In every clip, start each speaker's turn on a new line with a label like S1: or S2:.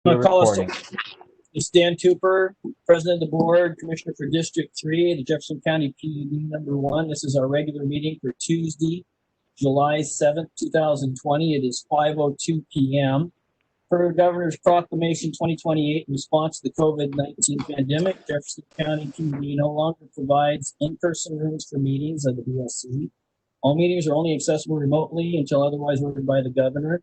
S1: I'm going to call us
S2: Recording.
S1: to Stan Tupper, President of the Board, Commissioner for District 3, the Jefferson County PUD number 1. This is our regular meeting for Tuesday, July 7th, 2020. It is 5:02 p.m. Per Governor's Proclamation 2028, in response to the COVID-19 pandemic, Jefferson County PUD no longer provides in-person rooms for meetings of the BOC. All meetings are only accessible remotely until otherwise ordered by the Governor.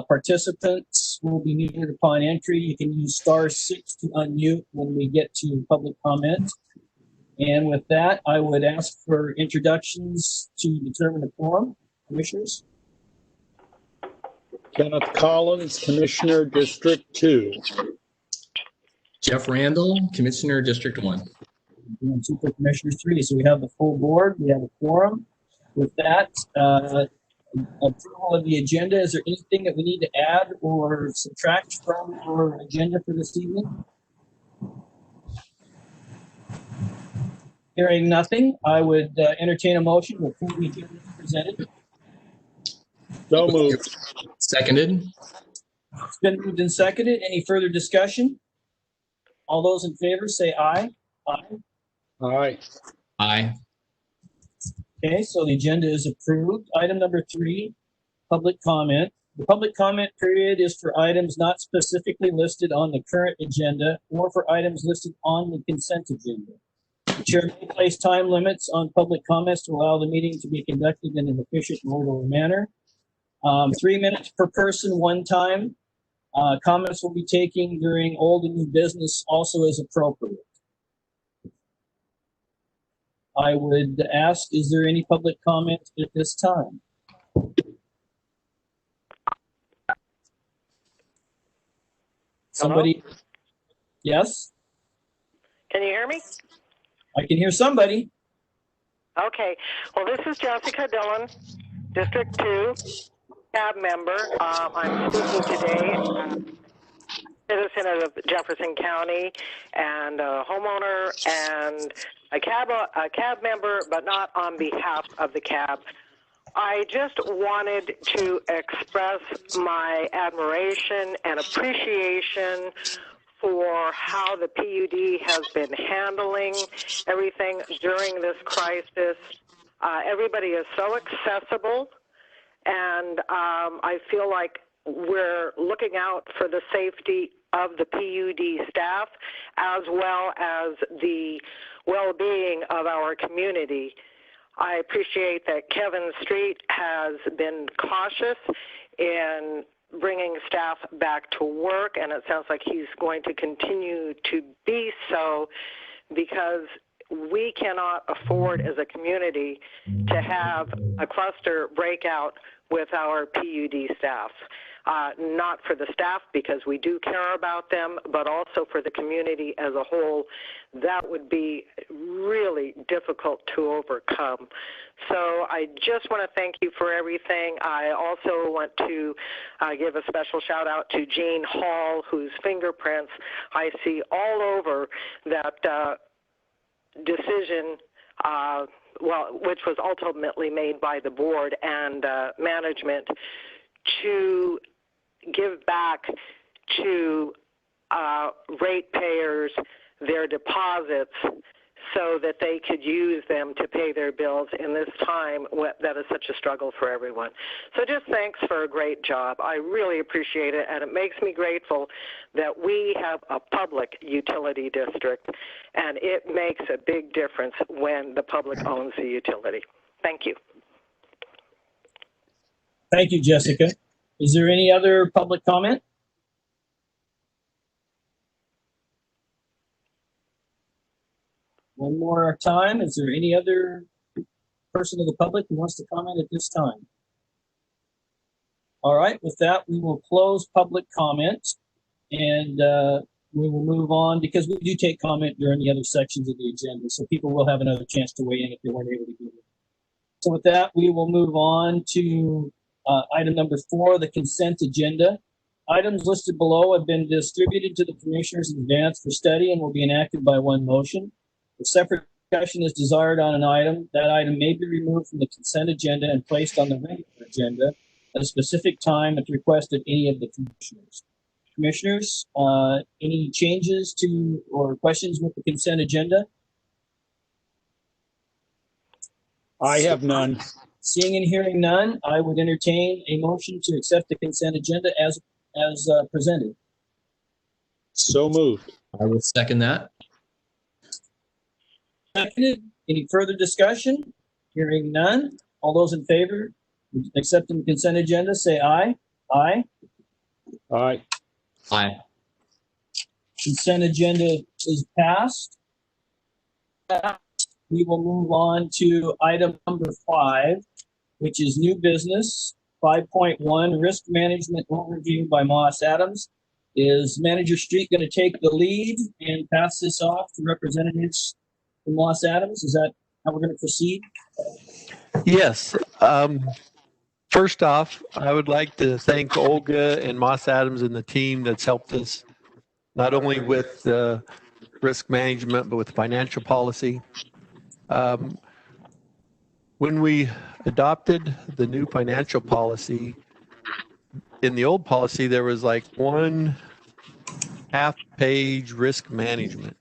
S1: Participants will be muted upon entry. You can use *6 to unmute when we get to public comment. And with that, I would ask for introductions to determine the quorum. Commissioners?
S3: Kenneth Collins, Commissioner, District 2.
S4: Jeff Randall, Commissioner, District 1.
S1: And two for Commissioners 3. So we have the full board. We have a quorum. With that, approval of the agenda. Is there anything that we need to add or subtract from our agenda for this evening? Hearing nothing, I would entertain a motion to approve the agenda presented.
S3: So moved.
S4: Seconded.
S1: It's been moved and seconded. Any further discussion? All those in favor say aye. Aye.
S3: Aye.
S4: Aye.
S1: Okay, so the agenda is approved. Item number 3, public comment. The public comment period is for items not specifically listed on the current agenda or for items listed on the consent agenda. The chair may place time limits on public comments to allow the meeting to be conducted in an efficient and orderly manner. 3 minutes per person, one time. Comments will be taken during old and new business also as appropriate. I would ask, is there any public comment at this time? Somebody?
S5: Hello?
S1: Yes?
S5: Can you hear me?
S1: I can hear somebody.
S5: Okay. Well, this is Jessica Dillon, District 2, cab member. I'm speaking today, citizen of Jefferson County, and a homeowner, and a cab member, but not on behalf of the cab. I just wanted to express my admiration and appreciation for how the PUD has been handling everything during this crisis. Everybody is so accessible, and I feel like we're looking out for the safety of the PUD staff as well as the well-being of our community. I appreciate that Kevin Street has been cautious in bringing staff back to work, and it sounds like he's going to continue to be so, because we cannot afford as a community to have a cluster breakout with our PUD staff. Not for the staff, because we do care about them, but also for the community as a whole. That would be really difficult to overcome. So I just want to thank you for everything. I also want to give a special shout out to Jane Hall, whose fingerprints I see all over that decision, which was ultimately made by the board and management, to give back to ratepayers their deposits so that they could use them to pay their bills in this time that is such a struggle for everyone. So just thanks for a great job. I really appreciate it, and it makes me grateful that we have a public utility district, and it makes a big difference when the public owns the utility. Thank you.
S1: Thank you, Jessica. Is there any other public comment? One more time. Is there any other person of the public who wants to comment at this time? All right. With that, we will close public comment, and we will move on, because we do take comment during the other sections of the agenda, so people will have another chance to weigh in if they weren't able to get it. So with that, we will move on to item number 4, the consent agenda. Items listed below have been distributed to the commissioners in advance for study and will be enacted by one motion. If separate discussion is desired on an item, that item may be removed from the consent agenda and placed on the regular agenda at a specific time at the request of any of the commissioners. Commissioners, any changes to or questions with the consent agenda?
S3: I have none.
S1: Seeing and hearing none, I would entertain a motion to accept the consent agenda as presented.
S3: So moved.
S4: I will second that.
S1: Seconded. Any further discussion? Hearing none. All those in favor of accepting the consent agenda, say aye. Aye.
S3: Aye.
S4: Aye.
S1: Consent agenda is passed. We will move on to item number 5, which is new business. 5.1, risk management overview by Moss Adams. Is Manager Street going to take the lead and pass this off to representatives from Moss Adams? Is that how we're going to proceed?
S2: Yes. First off, I would like to thank Olga and Moss Adams and the team that's helped us not only with risk management, but with financial policy. When we adopted the new financial policy, in the old policy, there was like 1 half-page risk management.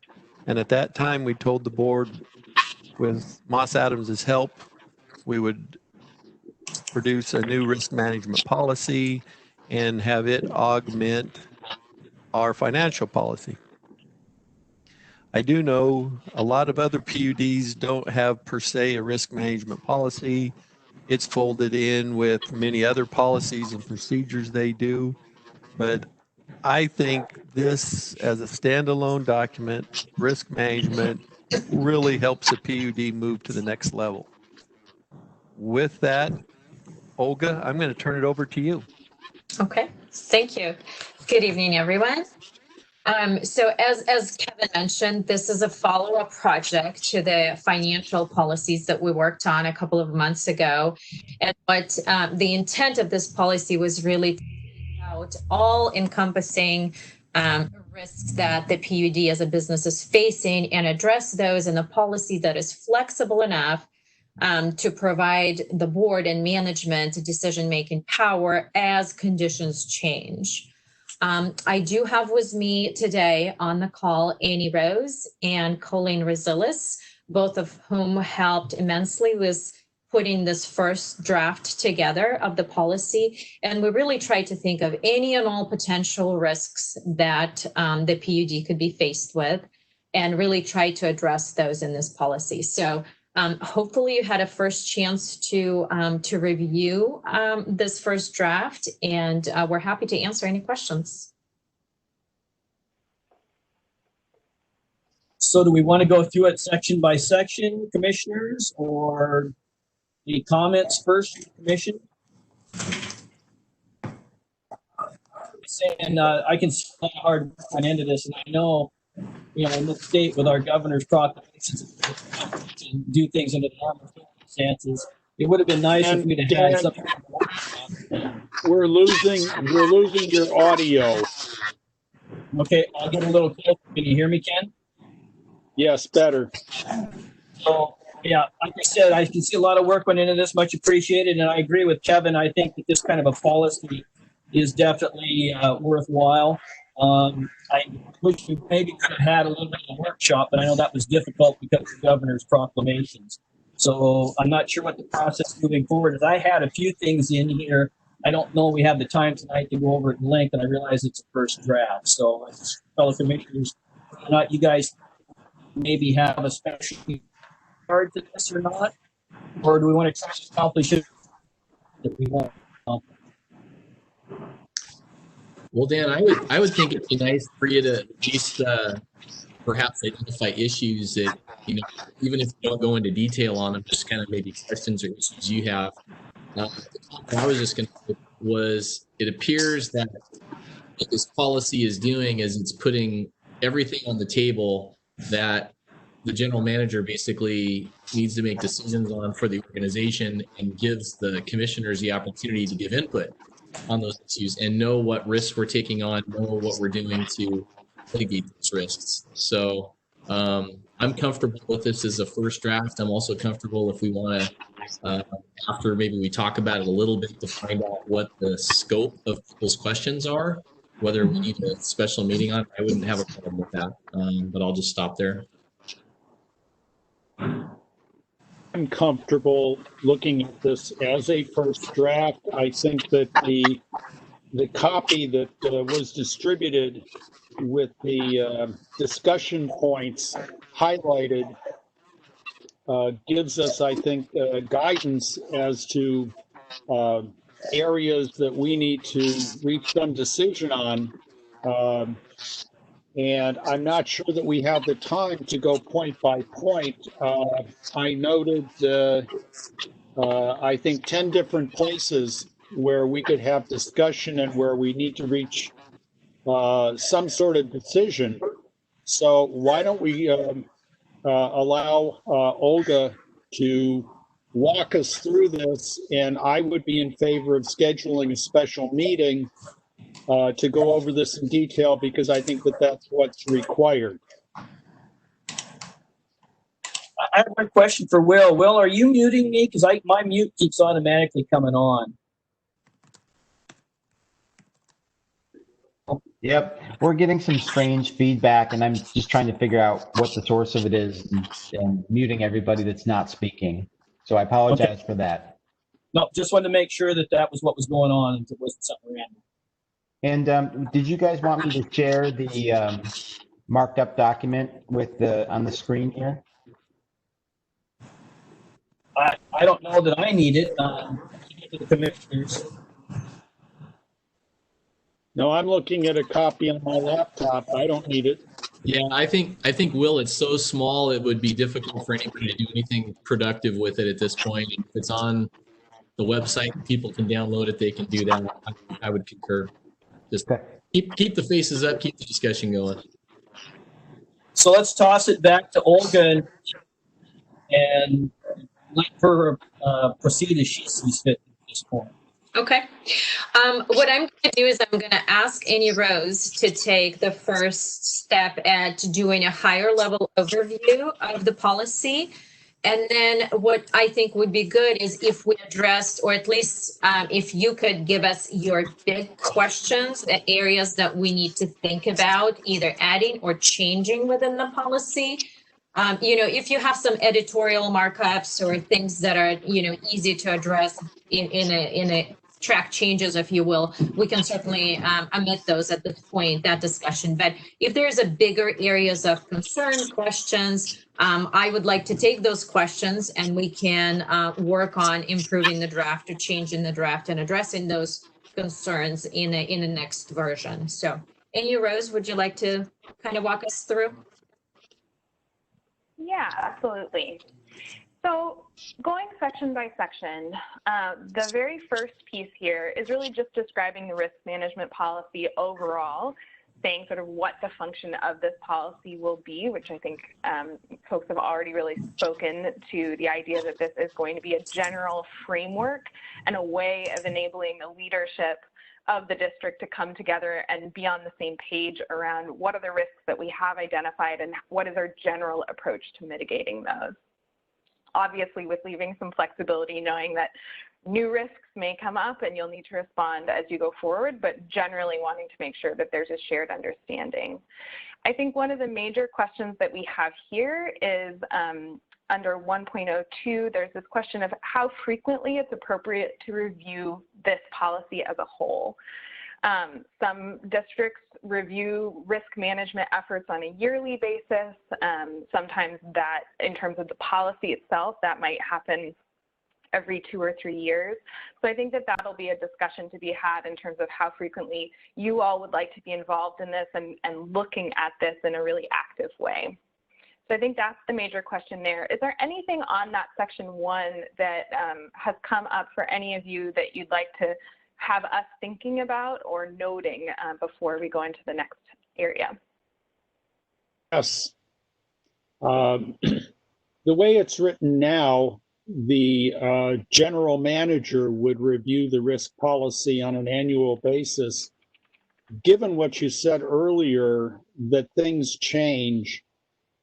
S2: And at that time, we told the board with Moss Adams' help, we would produce a new risk management policy and have it augment our financial policy. I do know a lot of other PUDs don't have per se a risk management policy. It's folded in with many other policies and procedures they do. But I think this as a standalone document, risk management, really helps a PUD move to the next level. With that, Olga, I'm going to turn it over to you.
S6: Okay, thank you. Good evening, everyone. So as Kevin mentioned, this is a follow-up project to the financial policies that we worked on a couple of months ago. And what the intent of this policy was really about all-encompassing risks that the PUD as a business is facing and address those in a policy that is flexible enough to provide the board and management decision-making power as conditions change. I do have with me today on the call Annie Rose and Colleen Rosilis, both of whom helped immensely with putting this first draft together of the policy. And we really tried to think of any and all potential risks that the PUD could be faced with and really try to address those in this policy. So hopefully you had a first chance to review this first draft, and we're happy to answer any questions.
S1: So do we want to go through it section by section, commissioners, or any comments first, commission? And I can see a lot of hard work went into this, and I know, you know, in the state with our governor's proclamations to do things under the normal circumstances, it would have been nice if we'd have had something.
S3: We're losing your audio.
S1: Okay, I'll get a little closer. Can you hear me, Ken?
S3: Yes, better.
S1: So, yeah, like I said, I can see a lot of work went into this, much appreciated, and I agree with Kevin. I think that this kind of a policy is definitely worthwhile. I wish we maybe could have had a little bit of a workshop, but I know that was difficult because of the governor's proclamations. So I'm not sure what the process moving forward is. I had a few things in here. I don't know we have the time tonight to go over it in length, and I realize it's a first draft. So, fellow commissioners, not you guys maybe have a special regard to this or not, or do we want to try to accomplish it that we want?
S4: Well, Dan, I would think it'd be nice for you to at least perhaps identify issues that, you know, even if you don't go into detail on them, just kind of maybe questions or issues you have. I was just going to was it appears that what this policy is doing is it's putting everything on the table that the general manager basically needs to make decisions on for the organization, and gives the commissioners the opportunity to give input on those issues and know what risks we're taking on, know what we're doing to mitigate those risks. So I'm comfortable with this as a first draft. I'm also comfortable if we want to, after maybe we talk about it a little bit, to find out what the scope of those questions are. whether we need a special meeting on it, I wouldn't have a problem with that. But I'll just stop there.
S3: I'm comfortable looking at this as a first draft. I think that the copy that was distributed with the discussion points highlighted gives us, I think, guidance as to areas that we need to reach some decision on. And I'm not sure that we have the time to go point by point. I noted, I think, 10 different places where we could have discussion and where we need to reach some sort of decision. So why don't we allow Olga to walk us through this, and I would be in favor of scheduling a special meeting to go over this in detail, because I think that that's what's required.
S1: I have a question for Will. Will, are you muting me? Because my mute keeps automatically coming on.
S7: Yep, we're getting some strange feedback, and I'm just trying to figure out what the source of it is and muting everybody that's not speaking. So I apologize for that.
S1: No, just wanted to make sure that that was what was going on and it wasn't something random.
S7: And did you guys want me to share the marked up document with on the screen here?
S1: I don't know that I need it. To the commissioners.
S3: No, I'm looking at a copy on my laptop. I don't need it.
S4: Yeah, I think Will, it's so small it would be difficult for anybody to do anything productive with it at this point. If it's on the website, people can download it. They can do that. I would concur. Just keep the faces up, keep the discussion going.
S1: So let's toss it back to Olga and let her proceed as she sees fit at this point.
S6: Okay. What I'm going to do is I'm going to ask Annie Rose to take the first step at doing a higher level overview of the policy. And then what I think would be good is if we addressed, or at least if you could give us your big questions, the areas that we need to think about, either adding or changing within the policy. If you have some editorial markups or things that are, easy to address in a track changes, if you will, we can certainly omit those at this point, that discussion. But if there's a bigger areas of concern, questions, I would like to take those questions and we can work on improving the draft or changing the draft and addressing those concerns in a next version. So, Annie Rose, would you like to kind of walk us through?
S8: Yeah, absolutely. So going section by section, the very first piece here is really just describing the risk management policy overall, saying sort of what the function of this policy will be, which I think folks have already really spoken to the idea that this is going to be a general framework and a way of enabling the leadership of the district to come together and be on the same page around what are the risks that we have identified and what is our general approach to mitigating those. Obviously, with leaving some flexibility, knowing that new risks may come up and you'll need to respond as you go forward, but generally wanting to make sure that there's a shared understanding. I think one of the major questions that we have here is under 1.02, there's this question of how frequently it's appropriate to review this policy as a whole. Some districts review risk management efforts on a yearly basis. Sometimes that, in terms of the policy itself, that might happen every 2 or 3 years. So I think that that'll be a discussion to be had in terms of how frequently you all would like to be involved in this and looking at this in a really active way. So I think that's the major question there. Is there anything on that section 1 that has come up for any of you that you'd like to have us thinking about or noting before we go into the next area?
S3: Yes. The way it's written now, the general manager would review the risk policy on an annual basis. Given what you said earlier, that things change,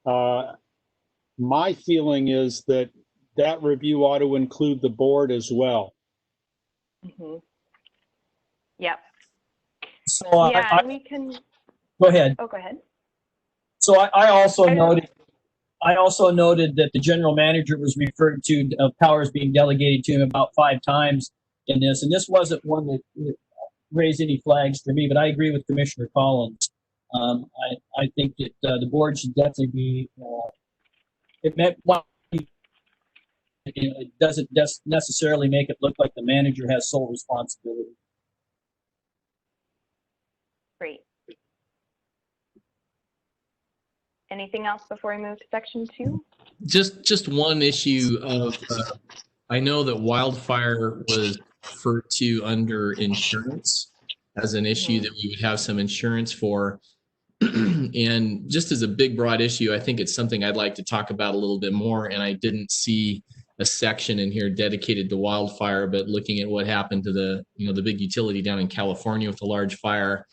S3: my feeling is that that review ought to include the board as well.
S8: Mm-hmm. Yep.
S1: So
S8: Yeah, and we can,
S1: go ahead.
S8: oh, go ahead.
S1: So I also noted that the general manager was referred to powers being delegated to him about 5 times in this, and this wasn't one that raised any flags for me. But I agree with Commissioner Collins. I think that the board should definitely be. It doesn't necessarily make it look like the manager has sole responsibility.
S8: Great. Anything else before we move to section 2?
S4: Just one issue of, I know that wildfire was referred to under insurance as an issue that we would have some insurance for. And just as a big, broad issue, I think it's something I'd like to talk about a little bit more. And I didn't see a section in here dedicated to wildfire, but looking at what happened to the big utility down in California with a large fire,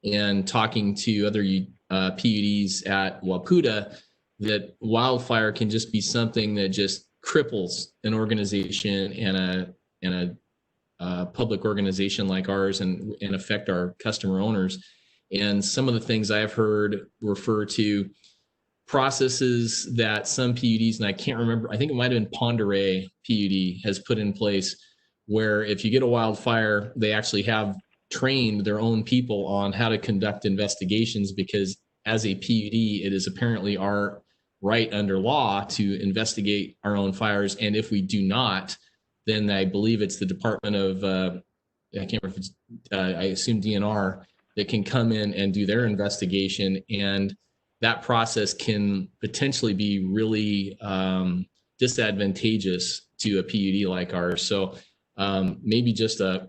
S4: and talking to other PUDs at Wapuda, that wildfire can just be something that just cripples an organization and a public organization like ours, and affect our customer owners. And some of the things I've heard refer to processes that some PUDs, and I can't remember, I think it might have been Ponderay PUD has put in place, where if you get a wildfire, they actually have trained their own people on how to conduct investigations, because as a PUD, it is apparently our right under law to investigate our own fires. And if we do not, then I believe it's the Department of, I can't remember if it's, I assume DNR, that can come in and do their investigation. And that process can potentially be really disadvantageous to a PUD like ours. So maybe just a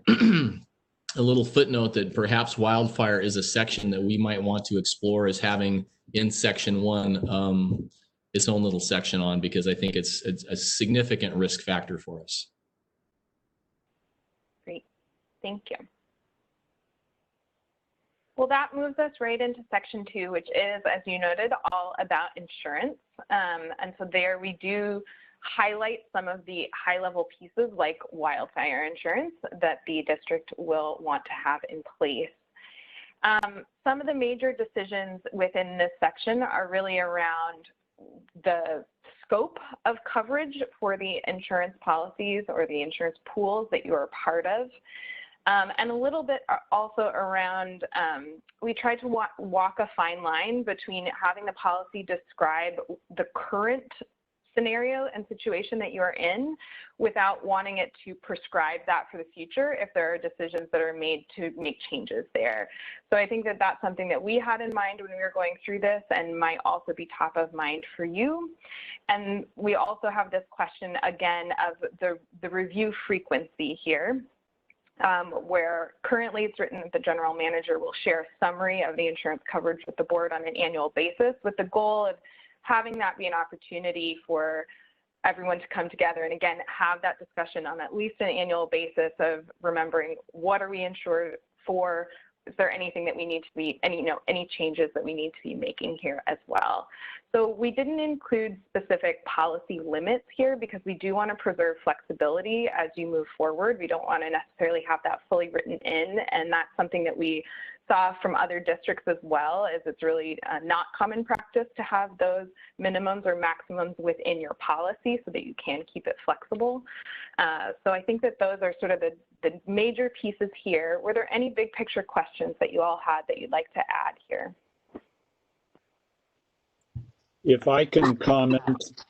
S4: a little footnote that perhaps wildfire is a section that we might want to explore as having in section 1 its own little section on, because I think it's a significant risk factor for us.
S8: Great, thank you. Well, that moves us right into section 2, which is, as you noted, all about insurance. And so there we do highlight some of the high-level pieces like wildfire insurance that the district will want to have in place. Some of the major decisions within this section are really around the scope of coverage for the insurance policies or the insurance pools that you are part of. And a little bit also around, we try to walk a fine line between having the policy describe the current scenario and situation that you are in without wanting it to prescribe that for the future if there are decisions that are made to make changes there. So I think that that's something that we had in mind when we were going through this and might also be top of mind for you. And we also have this question again of the review frequency here. Where currently it's written that the general manager will share a summary of the insurance coverage with the board on an annual basis, with the goal of having that be an opportunity for everyone to come together and again have that discussion on at least an annual basis of remembering what are we insured for. Is there anything that we need to be, any changes that we need to be making here as well? So we didn't include specific policy limits here because we do want to preserve flexibility as you move forward. We don't want to necessarily have that fully written in, and that's something that we saw from other districts as well, is it's really not common practice to have those minimums or maximums within your policy so that you can keep it flexible. So I think that those are sort of the major pieces here. Were there any big picture questions that you all had that you'd like to add here?
S3: If I can comment,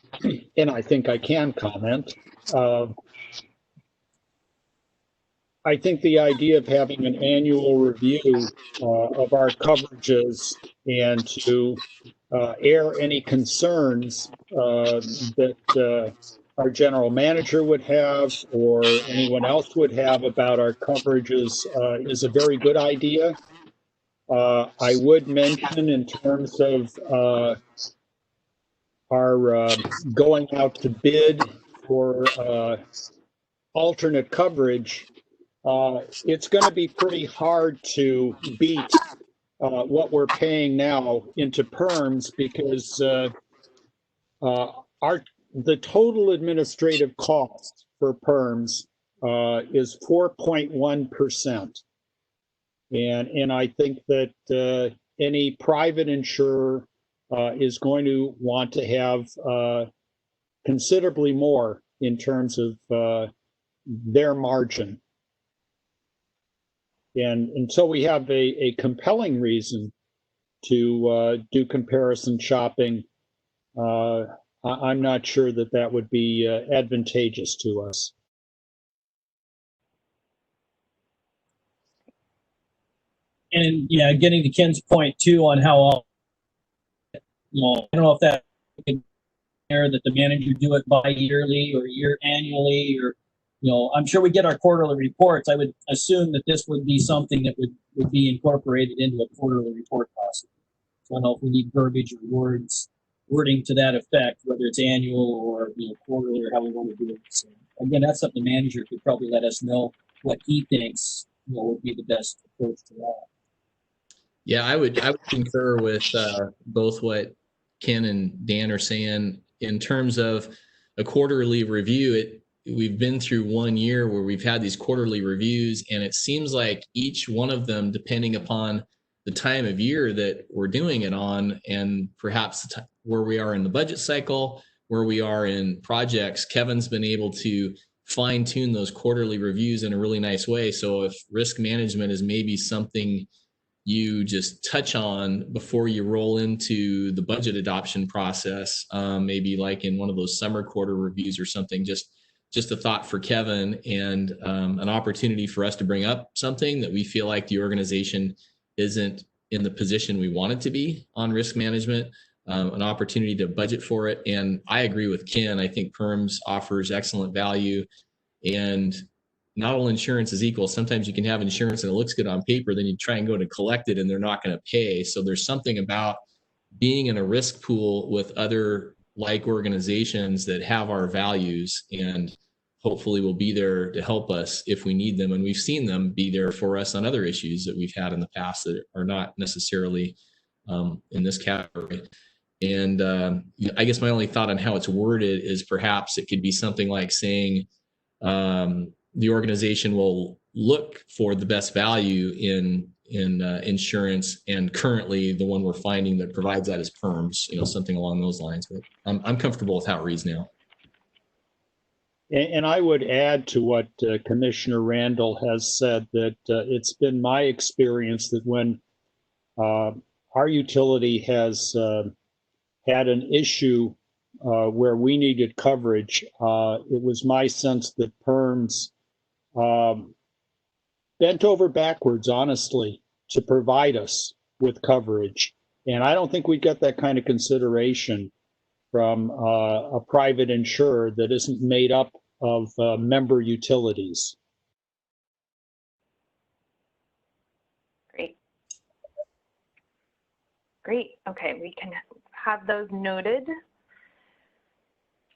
S3: and I think I can comment, I think the idea of having an annual review of our coverages and to air any concerns that our general manager would have or anyone else would have about our coverages is a very good idea. I would mention in terms of our going out to bid for alternate coverage, it's going to be pretty hard to beat what we're paying now into PERMs because the total administrative cost for PERMs is 4.1%. And I think that any private insurer is going to want to have considerably more in terms of their margin. And so we have a compelling reason to do comparison shopping. I'm not sure that that would be advantageous to us.
S1: And yeah, getting to Ken's point too on how all, I don't know if that that the manager do it bi-yearly or annually, or I'm sure we get our quarterly reports. I would assume that this would be something that would be incorporated into a quarterly report process. So I don't know if we need verbiage or wording to that effect, whether it's annual or quarterly, or how we want to do it. So again, that's something the manager could probably let us know what he thinks would be the best approach to that.
S4: Yeah, I would concur with both what Ken and Dan are saying in terms of a quarterly review. We've been through 1 year where we've had these quarterly reviews, and it seems like each one of them, depending upon the time of year that we're doing it on, and perhaps where we are in the budget cycle, where we are in projects, Kevin's been able to fine tune those quarterly reviews in a really nice way. So if risk management is maybe something you just touch on before you roll into the budget adoption process, maybe like in one of those summer quarter reviews or something, just a thought for Kevin, and an opportunity for us to bring up something that we feel like the organization isn't in the position we want it to be on risk management, an opportunity to budget for it. And I agree with Ken. I think PERMS offers excellent value, and not all insurance is equal. Sometimes you can have insurance and it looks good on paper, then you try and go to collect it and they're not going to pay. So there's something about being in a risk pool with other like organizations that have our values and hopefully will be there to help us if we need them. And we've seen them be there for us on other issues that we've had in the past that are not necessarily in this category. And I guess my only thought on how it's worded is perhaps it could be something like saying, the organization will look for the best value in insurance, and currently the one we're finding that provides that is PERMS, something along those lines. But I'm comfortable with how it reads now.
S3: And I would add to what Commissioner Randall has said that it's been my experience that when our utility has had an issue where we needed coverage, it was my sense that PERMS bent over backwards, honestly, to provide us with coverage. And I don't think we get that kind of consideration from a private insurer that isn't made up of member utilities.
S8: Great. Okay, we can have those noted.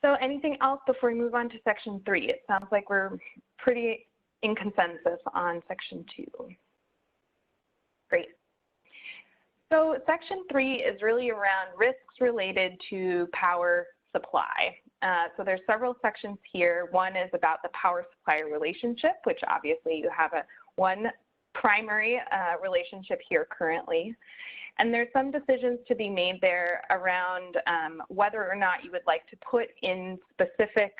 S8: So anything else before we move on to section 3? It sounds like we're pretty in consensus on section 2. Great. So section 3 is really around risks related to power supply. So there's several sections here. One is about the power supplier relationship, which obviously you have one primary relationship here currently. And there's some decisions to be made there around whether or not you would like to put in specific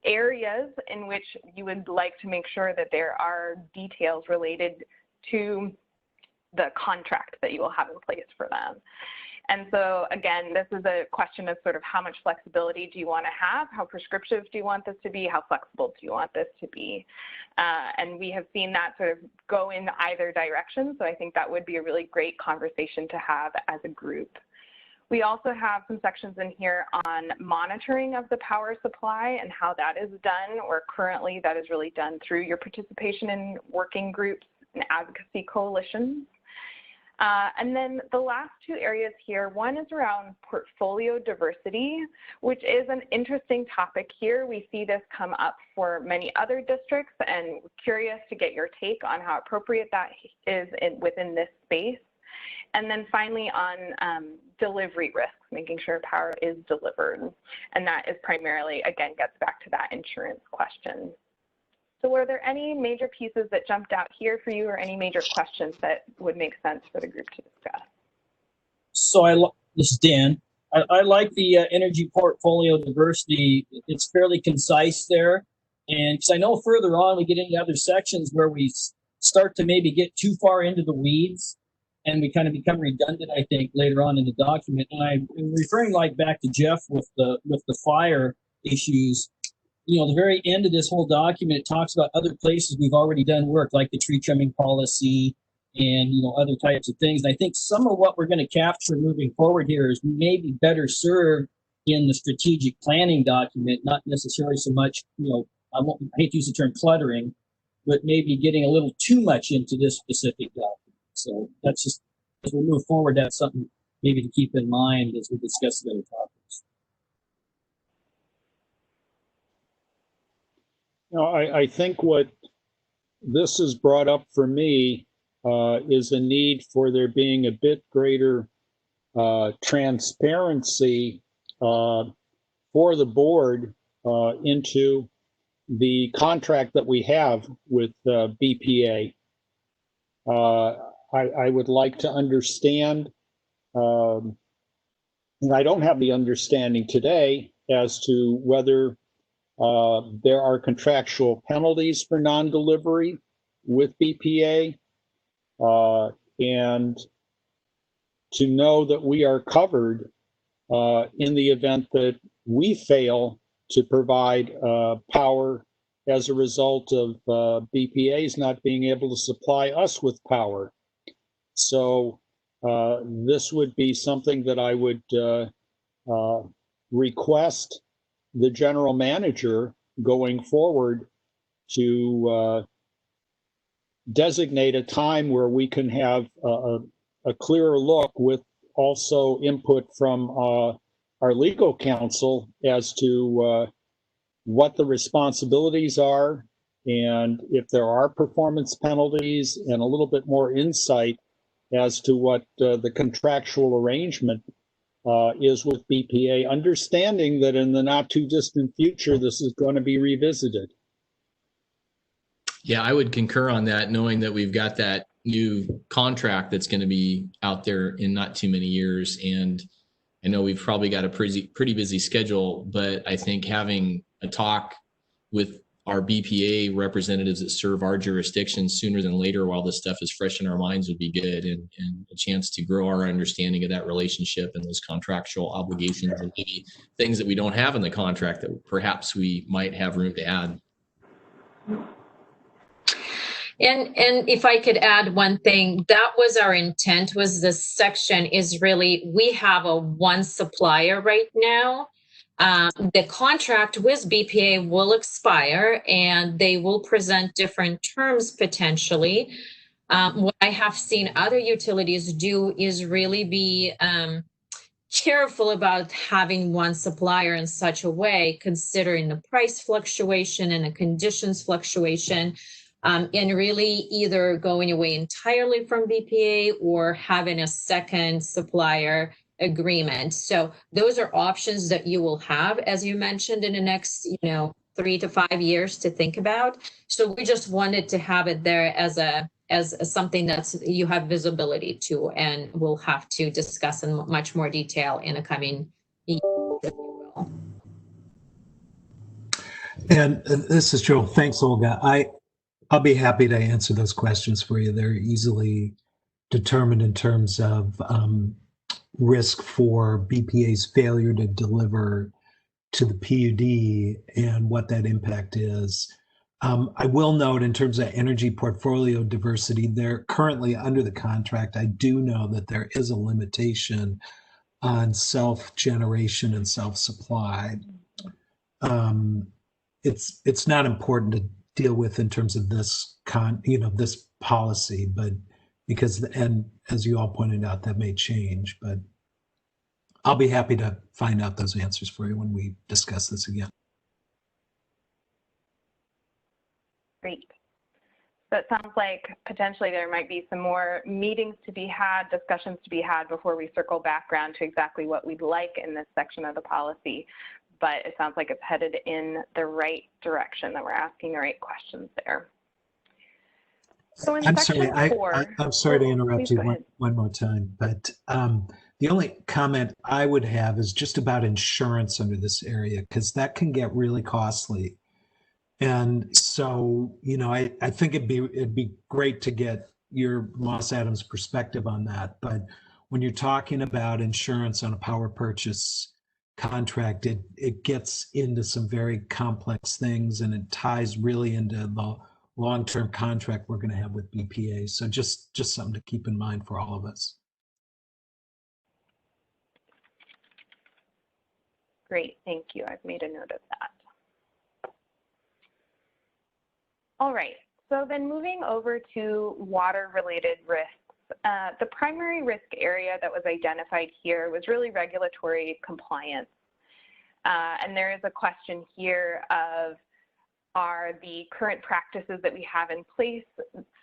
S8: areas in which you would like to make sure that there are details related to the contract that you will have in place for them. And so again, this is a question of sort of how much flexibility do you want to have? How prescriptive do you want this to be? How flexible do you want this to be? And we have seen that sort of go in either direction. So I think that would be a really great conversation to have as a group. We also have some sections in here on monitoring of the power supply and how that is done, or currently that is really done through your participation in working groups and advocacy coalitions. And then the last two areas here, one is around portfolio diversity, which is an interesting topic here. We see this come up for many other districts, and we're curious to get your take on how appropriate that is within this space. And then finally on delivery risks, making sure power is delivered. And that is primarily, again, gets back to that insurance question. So were there any major pieces that jumped out here for you or any major questions that would make sense for the group to discuss?
S1: So this is Dan. I like the energy portfolio diversity. It's fairly concise there. And because I know further on we get into other sections where we start to maybe get too far into the weeds and we kind of become redundant, I think, later on in the document. And I'm referring like back to Jeff with the fire issues. You know, the very end of this whole document talks about other places we've already done work, like the tree trimming policy and, you know, other types of things. And I think some of what we're going to capture moving forward here is maybe better served in the strategic planning document, not necessarily so much, you know, I hate to use the term cluttering, but maybe getting a little too much into this specific document. So that's just, as we move forward, that's something maybe to keep in mind as we discuss the other topics.
S3: No, I think what this has brought up for me is a need for there being a bit greater transparency for the board into the contract that we have with BPA. I would like to understand, and I don't have the understanding today as to whether there are contractual penalties for non-delivery with BPA, and to know that we are covered in the event that we fail to provide power as a result of BPA's not being able to supply us with power. So this would be something that I would request the general manager going forward to designate a time where we can have a clearer look with also input from our legal counsel as to what the responsibilities are and if there are performance penalties, and a little bit more insight as to what the contractual arrangement is with BPA, understanding that in the not too distant future, this is going to be revisited.
S4: Yeah, I would concur on that, knowing that we've got that new contract that's going to be out there in not too many years. And I know we've probably got a pretty busy schedule, but I think having a talk with our BPA representatives that serve our jurisdiction sooner than later while this stuff is fresh in our minds would be good, and a chance to grow our understanding of that relationship and those contractual obligations and maybe things that we don't have in the contract that perhaps we might have room to add.
S6: And if I could add one thing, that was our intent, was this section is really, we have a one supplier right now. The contract with BPA will expire and they will present different terms potentially. What I have seen other utilities do is really be careful about having one supplier in such a way, considering the price fluctuation and the conditions fluctuation. And really either going away entirely from BPA or having a second supplier agreement. So those are options that you will have, as you mentioned, in the next, 3 to 5 years to think about. So we just wanted to have it there as something that's you have visibility to, and we'll have to discuss in much more detail in the coming years, if you will.
S9: And this is Joe. Thanks, Olga. I'll be happy to answer those questions for you. They're easily determined in terms of risk for BPA's failure to deliver to the PUD and what that impact is. I will note in terms of energy portfolio diversity, they're currently under the contract. I do know that there is a limitation on self-generation and self-supply. It's not important to deal with in terms of this this policy, but because, and as you all pointed out, that may change, but I'll be happy to find out those answers for you when we discuss this again.
S8: Great. So it sounds like potentially there might be some more meetings to be had, discussions to be had before we circle back around to exactly what we'd like in this section of the policy. but it sounds like it's headed in the right direction, that we're asking the right questions there. So in
S9: I'm
S8: section
S9: sorry,
S8: 4,
S9: I'm sorry to interrupt
S8: please
S9: you
S8: go ahead.
S9: one more time, but the only comment I would have is just about insurance under this area, because that can get really costly. And so, you know, I think it'd be great to get your Moss Adams perspective on that. But when you're talking about insurance on a power purchase contract, it gets into some very complex things, and it ties really into the long-term contract we're going to have with BPA. So just something to keep in mind for all of us.
S8: Great, thank you. I've made a note of that. All right, so then moving over to water-related risks. The primary risk area that was identified here was really regulatory compliance. And there is a question here of, are the current practices that we have in place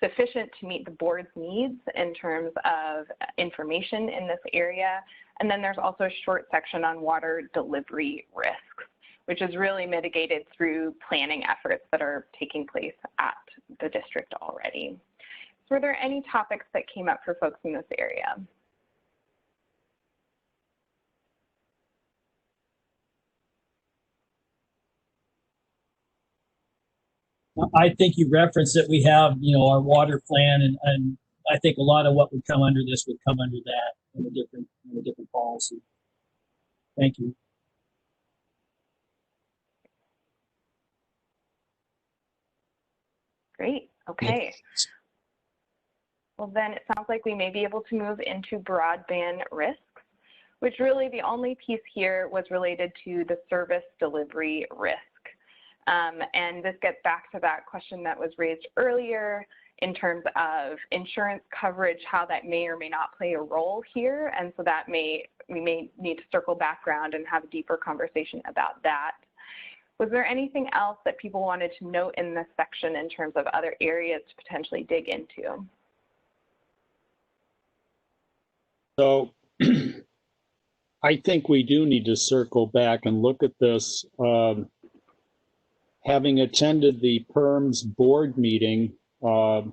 S8: sufficient to meet the board's needs in terms of information in this area? And then there's also a short section on water delivery risks, which is really mitigated through planning efforts that are taking place at the district already. So were there any topics that came up for folks in this area?
S1: I think you referenced that we have, you know, our water plan, and I think a lot of what would come under this would come under that in a different policy. Thank you.
S8: Great, okay. Well, then it sounds like we may be able to move into broadband risks, which really the only piece here was related to the service delivery risk. And this gets back to that question that was raised earlier in terms of insurance coverage, how that may or may not play a role here. And so that we may need to circle back around and have a deeper conversation about that. Was there anything else that people wanted to note in this section in terms of other areas to potentially dig into?
S3: So I think we do need to circle back and look at this. Having attended the PERMS board meeting, the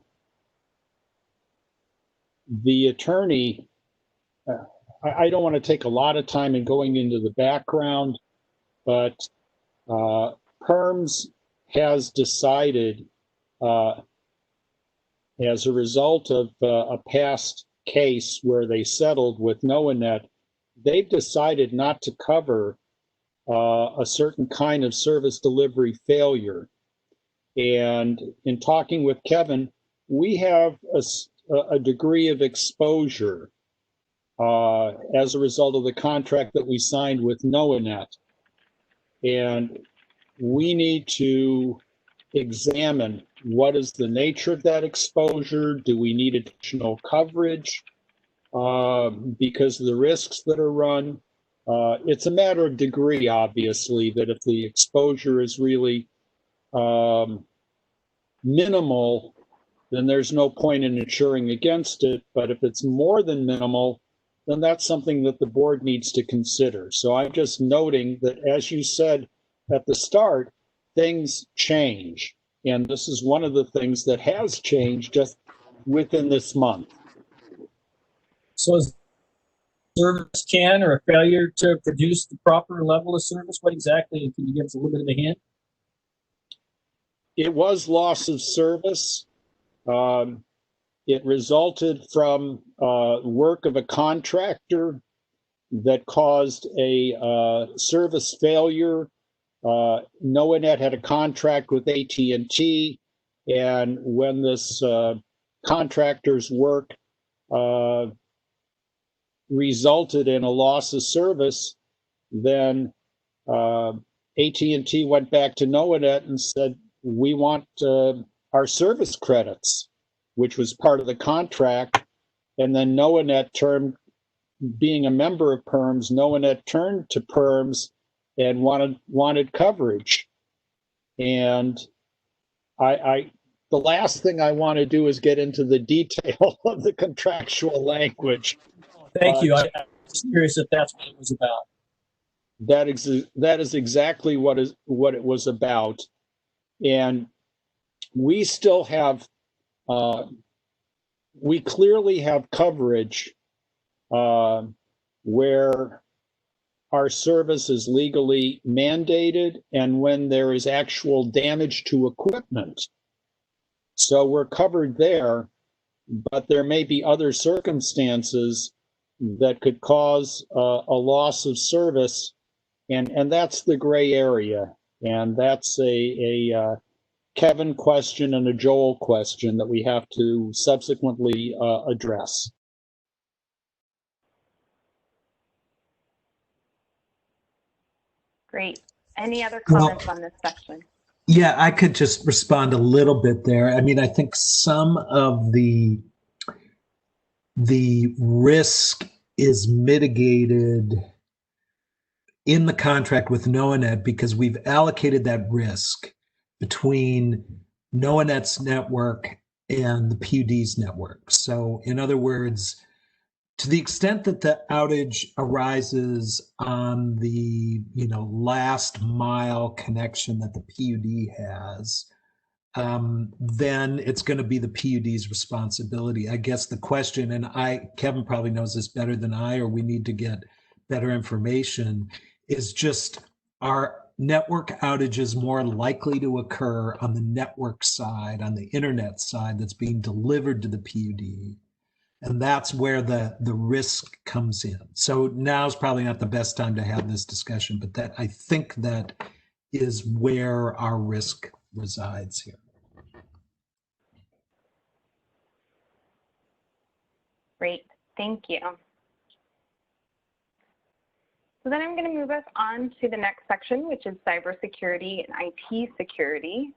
S3: attorney, I don't want to take a lot of time in going into the background, but PERMS has decided, as a result of a past case where they settled with NOAANET, they've decided not to cover a certain kind of service delivery failure. And in talking with Kevin, we have a degree of exposure as a result of the contract that we signed with NOAANET. And we need to examine what is the nature of that exposure. Do we need additional coverage because of the risks that are run? It's a matter of degree, obviously, that if the exposure is really minimal, then there's no point in insuring against it. But if it's more than minimal, then that's something that the board needs to consider. So I'm just noting that, as you said at the start, things change. And this is one of the things that has changed just within this month.
S1: So is service can or a failure to produce the proper level of service? What exactly, can you give us a little bit of a hint?
S3: It was loss of service. It resulted from work of a contractor that caused a service failure. NOAANET had a contract with AT&T, and when this contractor's work resulted in a loss of service, then AT&T went back to NOAANET and said, we want our service credits, which was part of the contract. And then NOAANET being a member of PERMS, NOAANET turned to PERMS and wanted coverage. And the last thing I want to do is get into the detail of the contractual language.
S1: Thank you. I'm just curious if that's what it was about.
S3: That is exactly what it was about. And we still have, we clearly have coverage where our service is legally mandated and when there is actual damage to equipment. So we're covered there, but there may be other circumstances that could cause a loss of service, and that's the gray area. And that's a Kevin question and a Joel question that we have to subsequently address.
S8: Great. Any other comments on this section?
S9: Yeah, I could just respond a little bit there. I mean, I think some of the risk is mitigated in the contract with NOAANET because we've allocated that risk between NOAANET's network and the PUD's network. So in other words, to the extent that the outage arises on the last mile connection that the PUD has, then it's going to be the PUD's responsibility. I guess the question, and Kevin probably knows this better than I, or we need to get better information, is just, are network outages more likely to occur on the network side, on the internet side that's being delivered to the PUD? And that's where the risk comes in. So now's probably not the best time to have this discussion, but that, I think, that is where our risk resides here.
S8: Great, thank you. So then I'm going to move us on to the next section, which is cybersecurity and IT security.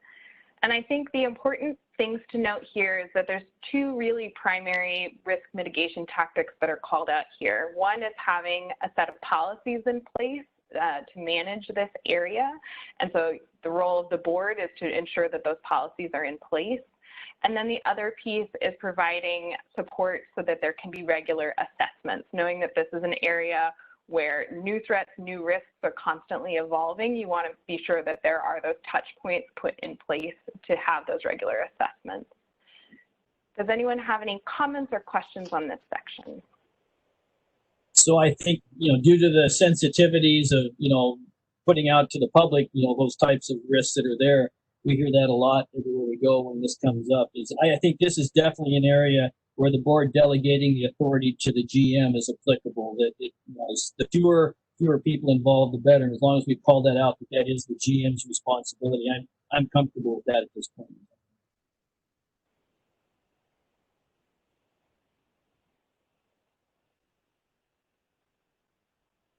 S8: And I think the important things to note here is that there's two really primary risk mitigation tactics that are called out here. One is having a set of policies in place to manage this area. And so the role of the board is to ensure that those policies are in place. And then the other piece is providing support so that there can be regular assessments, knowing that this is an area where new threats, new risks are constantly evolving. You want to be sure that there are those touch points put in place to have those regular assessments. Does anyone have any comments or questions on this section?
S1: So I think, due to the sensitivities of, putting out to the public, those types of risks that are there, we hear that a lot everywhere we go when this comes up. I think this is definitely an area where the board delegating the authority to the GM is applicable. That the fewer people involved, the better. And as long as we call that out, that is the GM's responsibility. I'm comfortable with that at this point.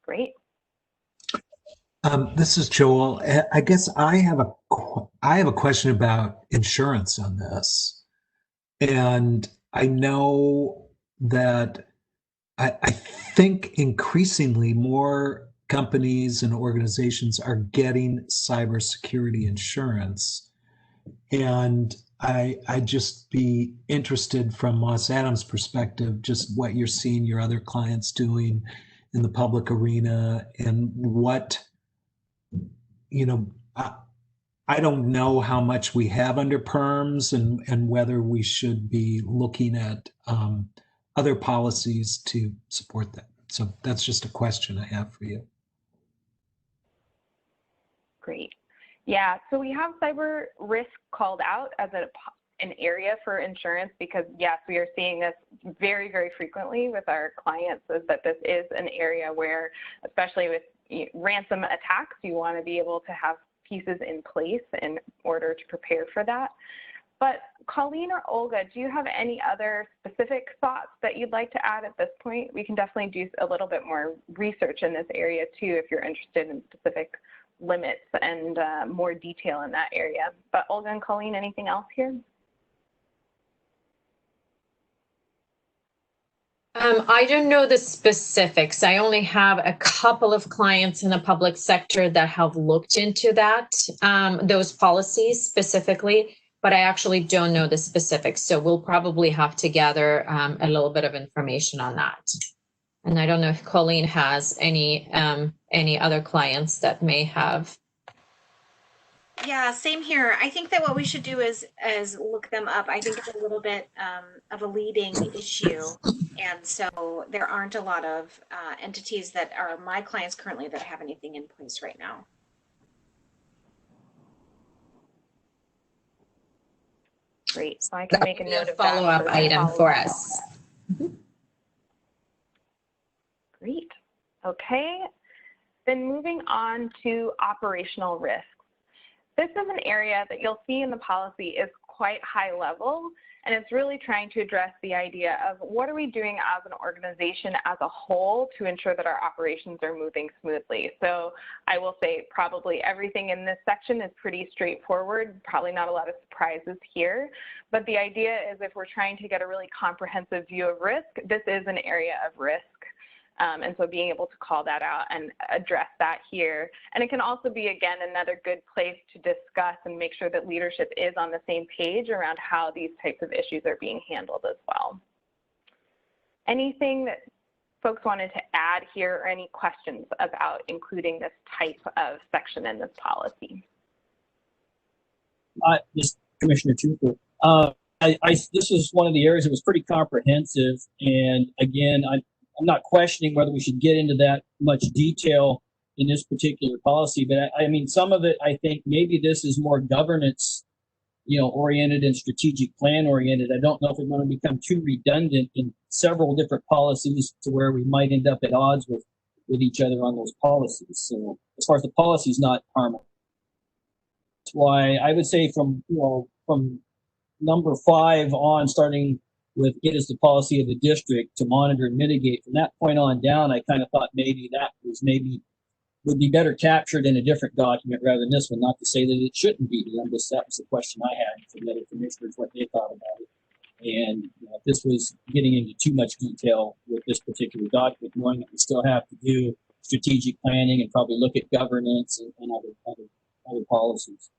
S8: Great.
S9: This is Joel. I guess I have a question about insurance on this, and I know that I think increasingly more companies and organizations are getting cybersecurity insurance, and I'd just be interested from Moss Adams' perspective, just what you're seeing your other clients doing in the public arena, and what, I don't know how much we have under PERMs and whether we should be looking at other policies to support that. So that's just a question I have for you.
S8: Great. Yeah, so we have cyber risk called out as an area for insurance because, yes, we are seeing this very, very frequently with our clients, is that this is an area where, especially with ransom attacks, you want to be able to have pieces in place in order to prepare for that. But Colleen or Olga, do you have any other specific thoughts that you'd like to add at this point? We can definitely do a little bit more research in this area too if you're interested in specific limits and more detail in that area. But Olga and Colleen, anything else here?
S6: I don't know the specifics. I only have a couple of clients in the public sector that have looked into that, those policies specifically, but I actually don't know the specifics. So we'll probably have to gather a little bit of information on that And I don't know if Colleen has any other clients that may have.
S10: Yeah, same here. I think that what we should do is look them up. I think it's a little bit of a leading issue. And so there aren't a lot of entities that are my clients currently that have anything in place right now.
S8: Great. So I can make a note of that.
S6: Follow-up item for us.
S8: Great. Okay. Then moving on to operational risks. This is an area that you'll see in the policy is quite high level, and it's really trying to address the idea of what are we doing as an organization as a whole to ensure that our operations are moving smoothly. So I will say probably everything in this section is pretty straightforward, probably not a lot of surprises here, but the idea is if we're trying to get a really comprehensive view of risk, this is an area of risk. And so being able to call that out and address that here. And it can also be, again, another good place to discuss and make sure that leadership is on the same page around how these types of issues are being handled as well. Anything that folks wanted to add here or any questions about including this type of section in this policy?
S1: Just Commissioner Cooper. This is one of the areas that was pretty comprehensive. And again, I'm not questioning whether we should get into that much detail in this particular policy, but I mean, some of it, I think maybe this is more governance, oriented and strategic plan oriented. I don't know if it's going to become too redundant in several different policies to where we might end up at odds with each other on those policies. So as far as the policy is not harmful. That's why I would say from number 5 on, starting with it is the policy of the district to monitor and mitigate. From that point on down, I kind of thought maybe that would be better captured in a different document rather than this one. Not to say that it shouldn't be. That was the question I had from the other commissioners, what they thought about it. And if this was getting into too much detail with this particular document, knowing that we still have to do strategic planning and probably look at governance and other policies.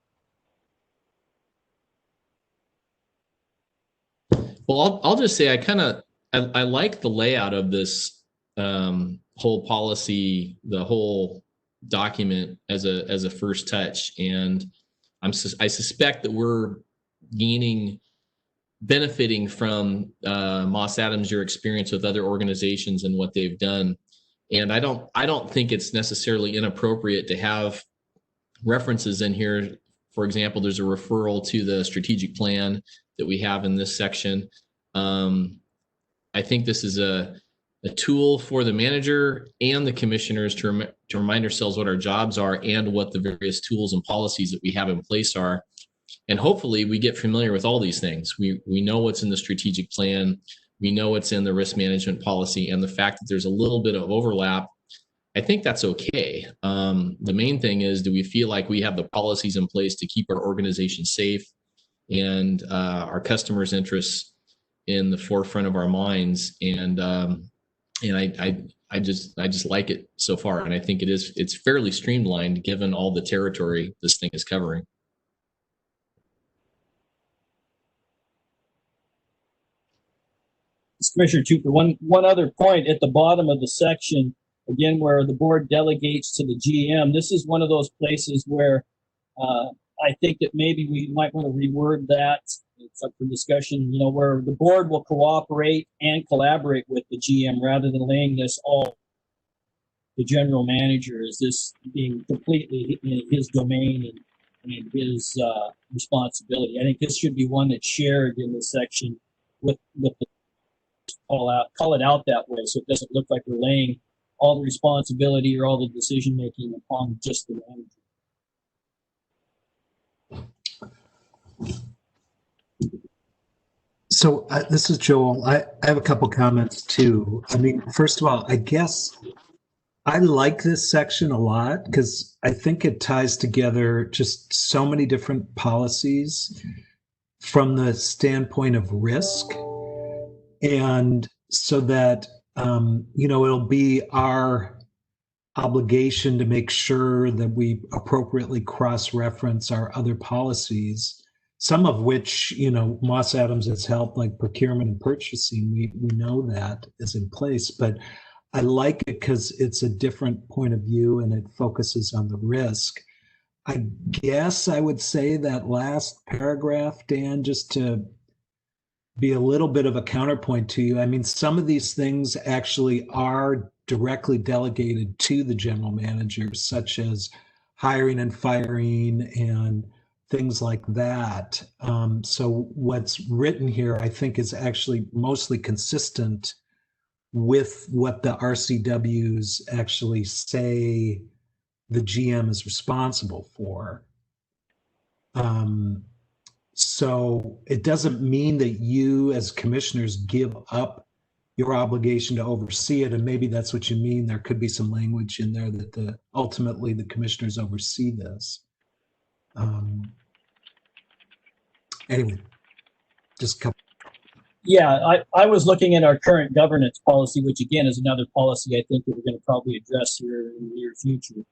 S4: Well, I'll just say I like the layout of this whole policy, the whole document as a first touch, and I suspect that we're benefiting from Moss Adams, your experience with other organizations and what they've done, and I don't think it's necessarily inappropriate to have references in here. For example, there's a referral to the strategic plan that we have in this section. I think this is a tool for the manager and the commissioners to remind ourselves what our jobs are and what the various tools and policies that we have in place are. And hopefully we get familiar with all these things. We know what's in the strategic plan. We know what's in the risk management policy, and the fact that there's a little bit of overlap, I think that's okay. The main thing is, do we feel like we have the policies in place to keep our organization safe and our customers' interests in the forefront of our minds? And I just like it so far, and I think it's fairly streamlined given all the territory this thing is covering.
S1: Commissioner Cooper, one other point at the bottom of the section, again, where the board delegates to the GM. This is one of those places where I think that maybe we might want to reword that. It's up for discussion, where the board will cooperate and collaborate with the GM rather than laying this all the general manager. Is this being completely in his domain and his responsibility? I think this should be one that's shared in this section with the call it out that way, so it doesn't look like we're laying all the responsibility or all the decision making upon just the manager.
S9: So this is Joel. I have a couple comments too. I mean, first of all, I guess I like this section a lot because I think it ties together just so many different policies from the standpoint of risk. And so that, it'll be our obligation to make sure that we appropriately cross-reference our other policies, some of which, Moss Adams has helped, like procurement and purchasing. We know that is in place. But I like it because it's a different point of view and it focuses on the risk. I guess I would say that last paragraph, Dan, just to be a little bit of a counterpoint to you. I mean, some of these things actually are directly delegated to the general manager, such as hiring and firing and things like that. So what's written here, I think, is actually mostly consistent with what the RCWs actually say the GM is responsible for. So it doesn't mean that you as commissioners give up your obligation to oversee it. And maybe that's what you mean. There could be some language in there that ultimately the commissioners oversee this. Anyway, just a couple.
S1: Yeah, I was looking at our current governance policy, which again is another policy I think that we're going to probably address here in the near future.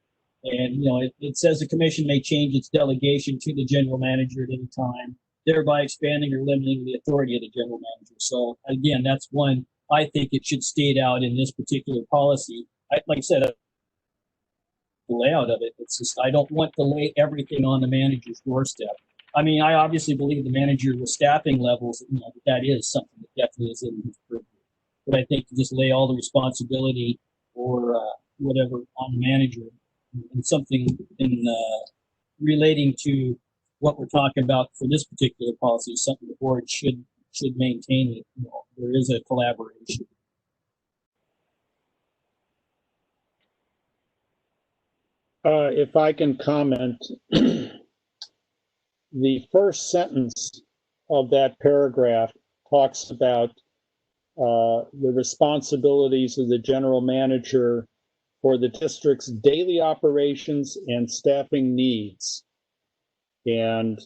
S1: And, it says the commission may change its delegation to the general manager at any time, thereby expanding or limiting the authority of the general manager. So again, that's one I think it should state out in this particular policy. Like I said, the layout of it, it's just, I don't want to lay everything on the manager's doorstep. I mean, I obviously believe the manager with staffing levels, that is something that definitely is in his purview. But I think to just lay all the responsibility or whatever on the manager, and something in relating to what we're talking about for this particular policy is something the board should maintain. There is a collaboration.
S3: If I can comment, the first sentence of that paragraph talks about the responsibilities of the general manager for the district's daily operations and staffing needs. And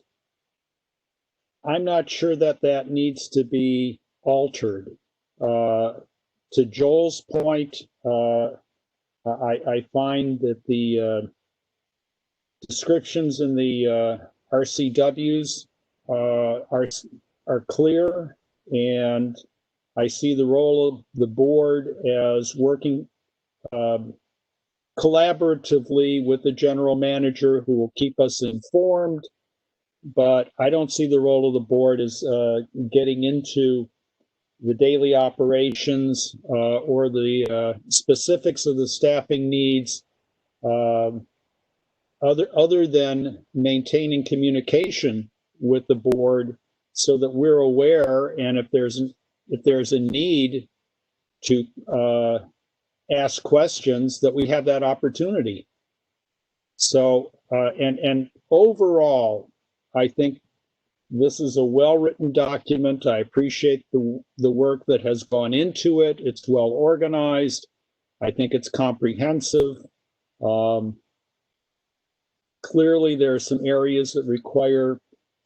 S3: I'm not sure that needs to be altered. To Joel's point, I find that the descriptions in the RCWs are clear, and I see the role of the board as working collaboratively with the general manager who will keep us informed, but I don't see the role of the board as getting into the daily operations or the specifics of the staffing needs, other than maintaining communication with the board so that we're aware, and if there's a need to ask questions, that we have that opportunity. So, and overall, I think this is a well-written document. I appreciate the work that has gone into it. It's well organized. I think it's comprehensive. Clearly, there are some areas that require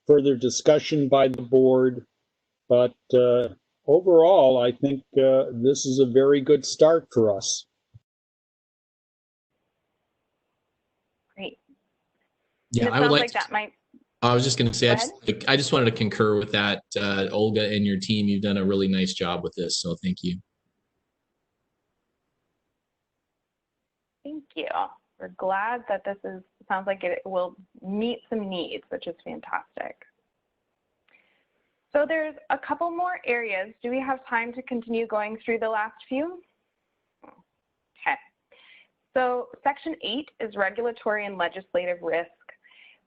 S3: further discussion by the board, but overall, I think this is a very good start for us.
S8: Great.
S4: Yeah,
S8: And
S4: I would like
S8: like that might.
S4: I was just going to say,
S8: Go
S4: I just wanted to concur with that. Olga and your team, you've done a really nice job with this, so thank you.
S8: Thank you. We're glad that this sounds like it will meet some needs, which is fantastic. So there's a couple more areas. Do we have time to continue going through the last few? Okay. So section 8 is regulatory and legislative risk.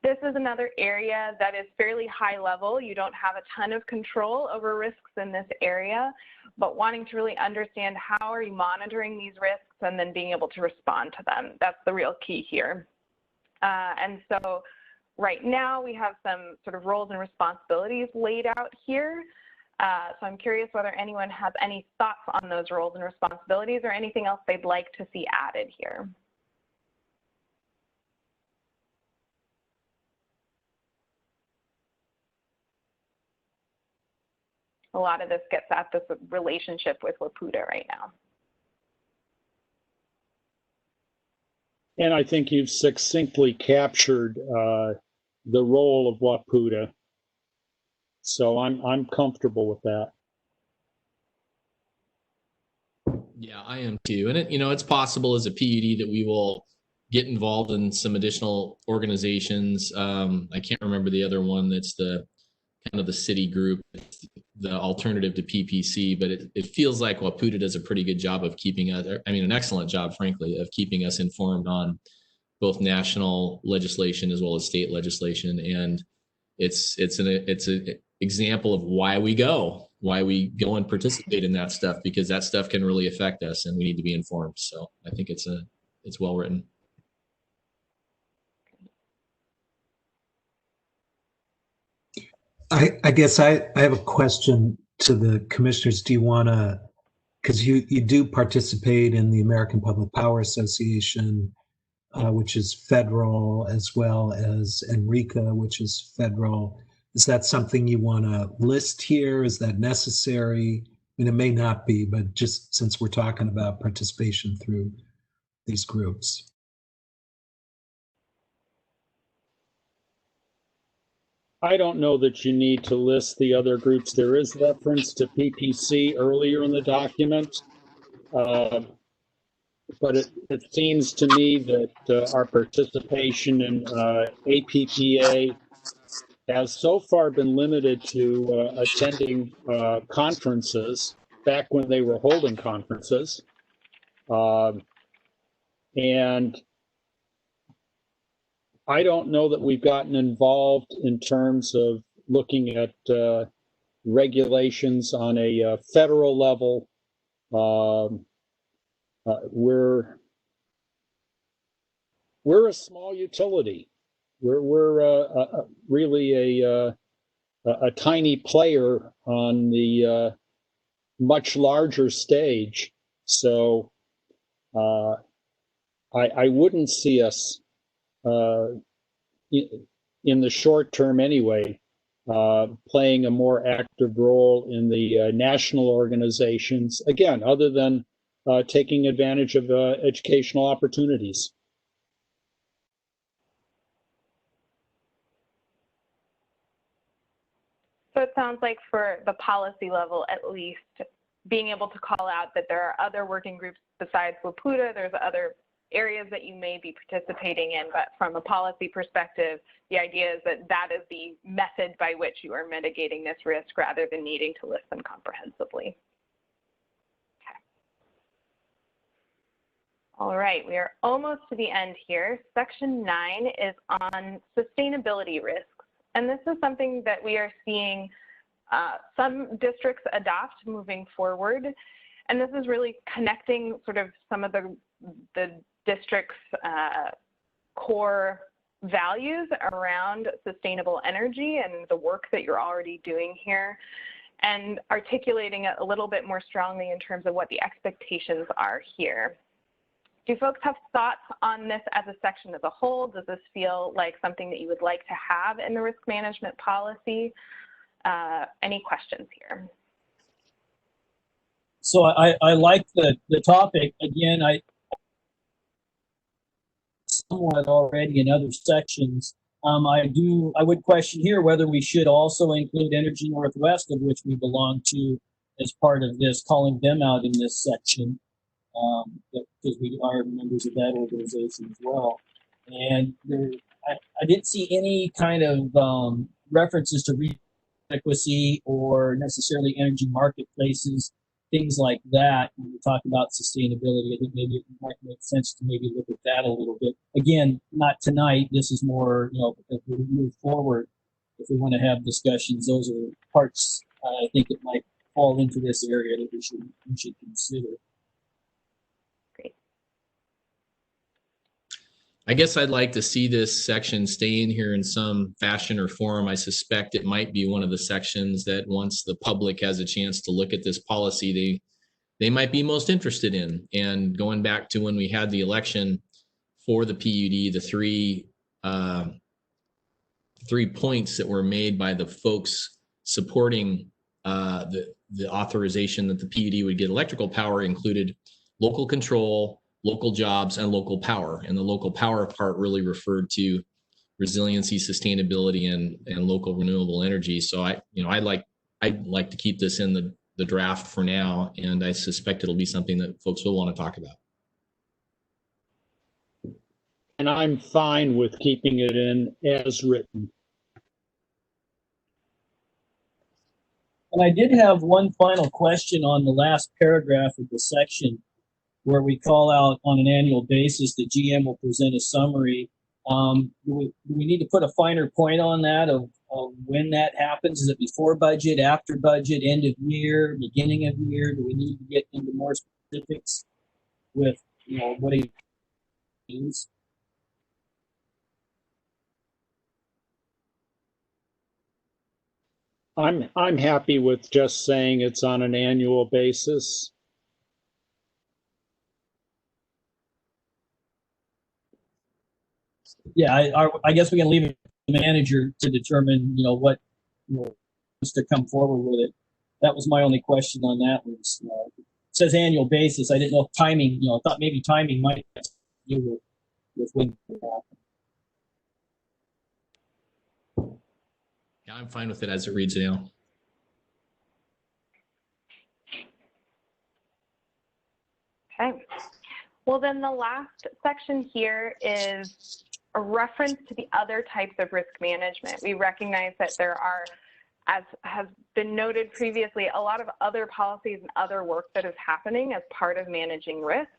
S8: This is another area that is fairly high level. You don't have a ton of control over risks in this area, but wanting to really understand how are you monitoring these risks and then being able to respond to them. That's the real key here. And so right now we have some sort of roles and responsibilities laid out here. So I'm curious whether anyone has any thoughts on those roles and responsibilities or anything else they'd like to see added here. A lot of this gets at this relationship with WPUDA right now.
S3: And I think you've succinctly captured the role of WPUDA. So I'm comfortable with that.
S4: Yeah, I am too. And it's possible as a PUD that we will get involved in some additional organizations. I can't remember the other one that's the kind of the city group, the alternative to PPC, but it feels like Waputa does a pretty good job of keeping us, an excellent job, frankly, of keeping us informed on both national legislation as well as state legislation. And it's an example of why we go and participate in that stuff, because that stuff can really affect us and we need to be informed. So I think it's well written.
S9: I guess I have a question to the commissioners. Do you want to, because you do participate in the American Public Power Association, which is federal, as well as Enrica, which is federal. Is that something you want to list here? Is that necessary? I mean, it may not be, but just since we're talking about participation through these groups.
S3: I don't know that you need to list the other groups. There is reference to PPC earlier in the document. But it seems to me that our participation in APPA has so far been limited to attending conferences back when they were holding conferences. And I don't know that we've gotten involved in terms of looking at regulations on a federal level. We're a small utility. We're really a tiny player on the much larger stage. So I wouldn't see us in the short term anyway, playing a more active role in the national organizations, again, other than taking advantage of educational opportunities.
S8: So it sounds like for the policy level, at least, being able to call out that there are other working groups besides Waputa, there's other areas that you may be participating in, but from a policy perspective, the idea is that that is the method by which you are mitigating this risk rather than needing to list them comprehensively. Okay. All right, we are almost to the end here. Section 9 is on sustainability risks. And this is something that we are seeing some districts adopt moving forward. And this is really connecting sort of some of the district's core values around sustainable energy and the work that you're already doing here, and articulating it a little bit more strongly in terms of what the expectations are here. Do folks have thoughts on this as a section as a whole? Does this feel like something that you would like to have in the risk management policy? Any questions here?
S1: So I like the topic. Again, I somewhat already in other sections. I would question here whether we should also include Energy Northwest, of which we belong to, as part of this, calling them out in this section, because we are members of that organization as well. And I didn't see any kind of references to adequacy or necessarily energy marketplaces, things like that. When we talk about sustainability, I think maybe it might make sense to maybe look at that a little bit. Again, not tonight. This is more, as we move forward, if we want to have discussions, those are parts I think it might fall into this area that we should consider.
S8: Great.
S4: I guess I'd like to see this section stay in here in some fashion or form. I suspect it might be one of the sections that once the public has a chance to look at this policy, they might be most interested in. And going back to when we had the election for the PUD, the three points that were made by the folks supporting the authorization that the PUD would get electrical power included local control, local jobs, and local power. And the local power part really referred to resiliency, sustainability, and local renewable energy. So I'd like to keep this in the draft for now, and I suspect it'll be something that folks will want to talk about.
S3: And I'm fine with keeping it in as written.
S1: And I did have one final question on the last paragraph of the section where we call out on an annual basis the GM will present a summary. Do we need to put a finer point on that of when that happens? Is it before budget, after budget, end of year, beginning of year? Do we need to get into more specifics with what it means?
S3: I'm happy with just saying it's on an annual basis.
S1: Yeah, I guess we can leave it to the manager to determine, what wants to come forward with it. That was my only question on that. Was it says annual basis. I didn't know if timing. I thought maybe timing might have to do with when it happened.
S4: Yeah, I'm fine with it as it reads now.
S8: Okay. Well, then the last section here is a reference to the other types of risk management. We recognize that there are, as has been noted previously, a lot of other policies and other work that is happening as part of managing risk.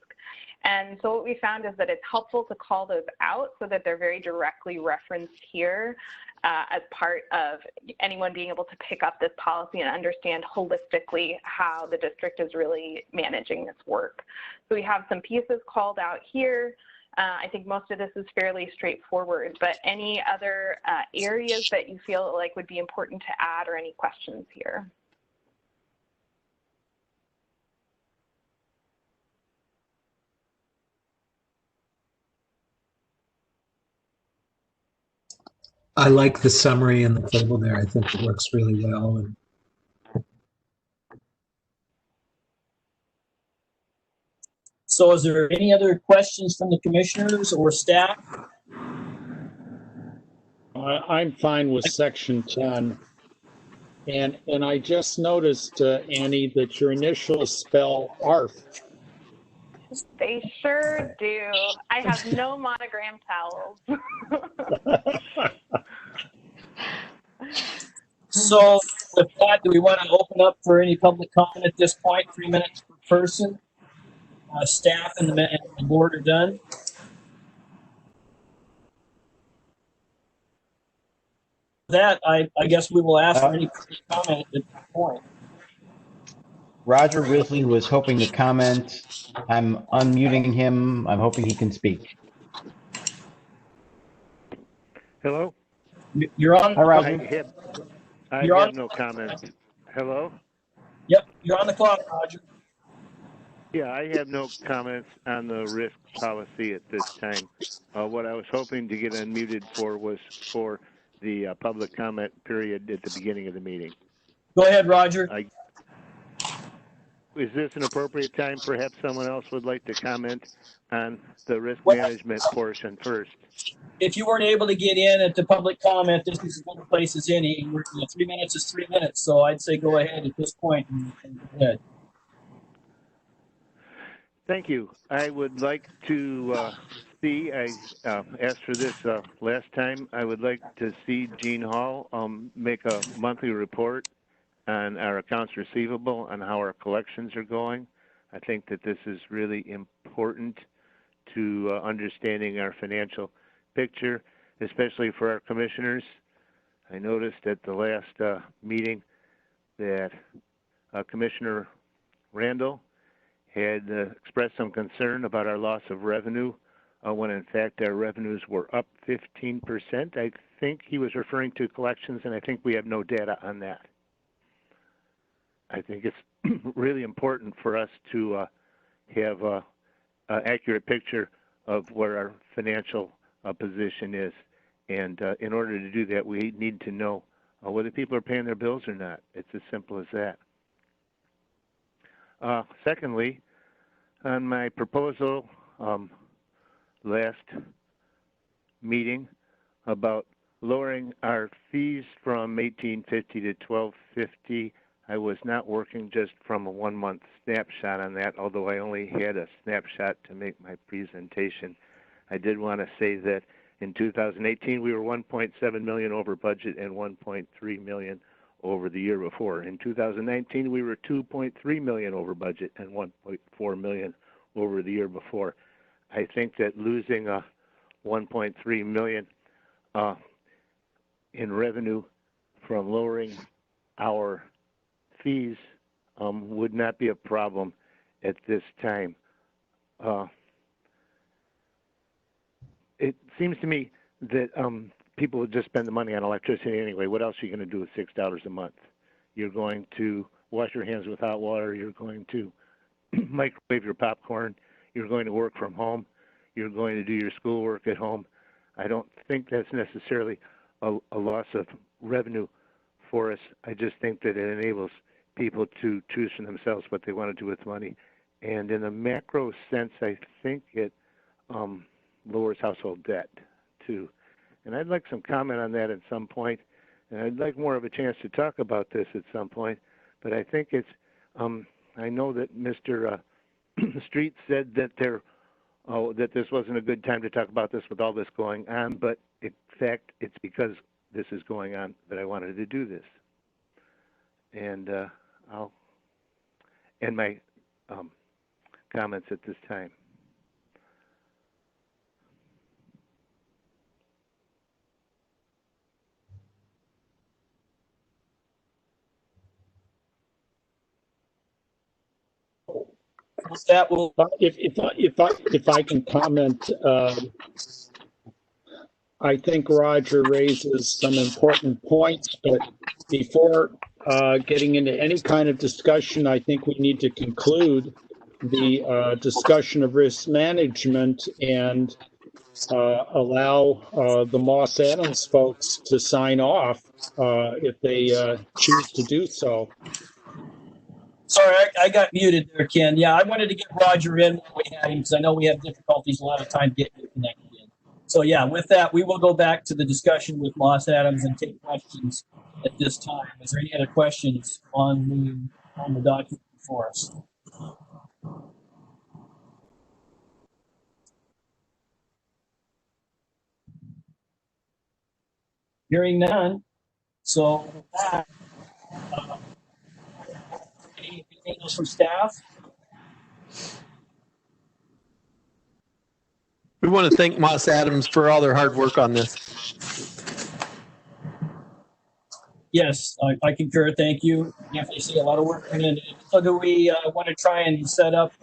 S8: And so what we found is that it's helpful to call those out so that they're very directly referenced here as part of anyone being able to pick up this policy and understand holistically how the district is really managing this work. So we have some pieces called out here. I think most of this is fairly straightforward, but any other areas that you feel like would be important to add or any questions here?
S9: I like the summary and the table there. I think it works really well. And
S1: So is there any other questions from the commissioners or staff?
S3: I'm fine with section 10. And I just noticed, Annie, that your initials spell ARF.
S8: They sure do. I have no monogram towels.
S1: So with that, do we want to open up for any public comment at this point? 3 minutes per person. Staff and the board are done. That I guess we will ask for any comment at this point.
S7: Roger Risley was hoping to comment. I'm unmuting him. I'm hoping he can speak.
S11: Hello?
S1: You're on.
S7: Hi, Roger.
S11: I have no comments. Hello?
S1: Yep, you're on the clock, Roger.
S11: Yeah, I have no comments on the risk policy at this time. What I was hoping to get unmuted for was for the public comment period at the beginning of the meeting.
S1: Go ahead, Roger.
S11: Is this an appropriate time? Perhaps someone else would like to comment on the risk management portion first.
S1: If you weren't able to get in at the public comment, this is as good a place as any. 3 minutes is 3 minutes, so I'd say go ahead at this point and go ahead.
S11: Thank you. I would like to see, I asked for this last time, I would like to see Gene Hall make a monthly report on our accounts receivable and how our collections are going. I think that this is really important to understanding our financial picture, especially for our commissioners. I noticed at the last meeting that Commissioner Randall had expressed some concern about our loss of revenue when in fact our revenues were up 15%. I think he was referring to collections, and I think we have no data on that. I think it's really important for us to have an accurate picture of where our financial position is. And in order to do that, we need to know whether people are paying their bills or not. It's as simple as that. Secondly, on my proposal last meeting about lowering our fees from $18.50 to $12.50, I was not working just from a 1 month snapshot on that, although I only had a snapshot to make my presentation. I did want to say that in 2018, we were 1.7 million over budget and 1.3 million over the year before. In 2019, we were 2.3 million over budget and 1.4 million over the year before. I think that losing 1.3 million in revenue from lowering our fees would not be a problem at this time. It seems to me that people would just spend the money on electricity anyway. What else are you going to do with $6 a month? You're going to wash your hands with hot water. You're going to microwave your popcorn. You're going to work from home. You're going to do your schoolwork at home. I don't think that's necessarily a loss of revenue for us. I just think that it enables people to choose for themselves what they want to do with money. And in a macro sense, I think it lowers household debt too. And I'd like some comment on that at some point. And I'd like more of a chance to talk about this at some point. But I think it's, I know that Mr. Street said that that this wasn't a good time to talk about this with all this going on, but in fact, it's because this is going on that I wanted to do this. And I'll end my comments at this time.
S1: That will.
S3: If I can comment, I think Roger raises some important points, but before getting into any kind of discussion, I think we need to conclude the discussion of risk management and allow the Moss Adams folks to sign off if they choose to do so.
S1: Sorry, I got muted there, Ken. Yeah, I wanted to get Roger in when we had him because I know we have difficulties a lot of time getting him connected in. So yeah, with that, we will go back to the discussion with Moss Adams and take questions at this time. Is there any other questions on the document before us? Hearing none. So with that, anything else from staff?
S2: We want to thank Moss Adams for all their hard work on this.
S1: Yes, I concur. Thank you. Definitely see a lot of work in it. So do we want to try and set up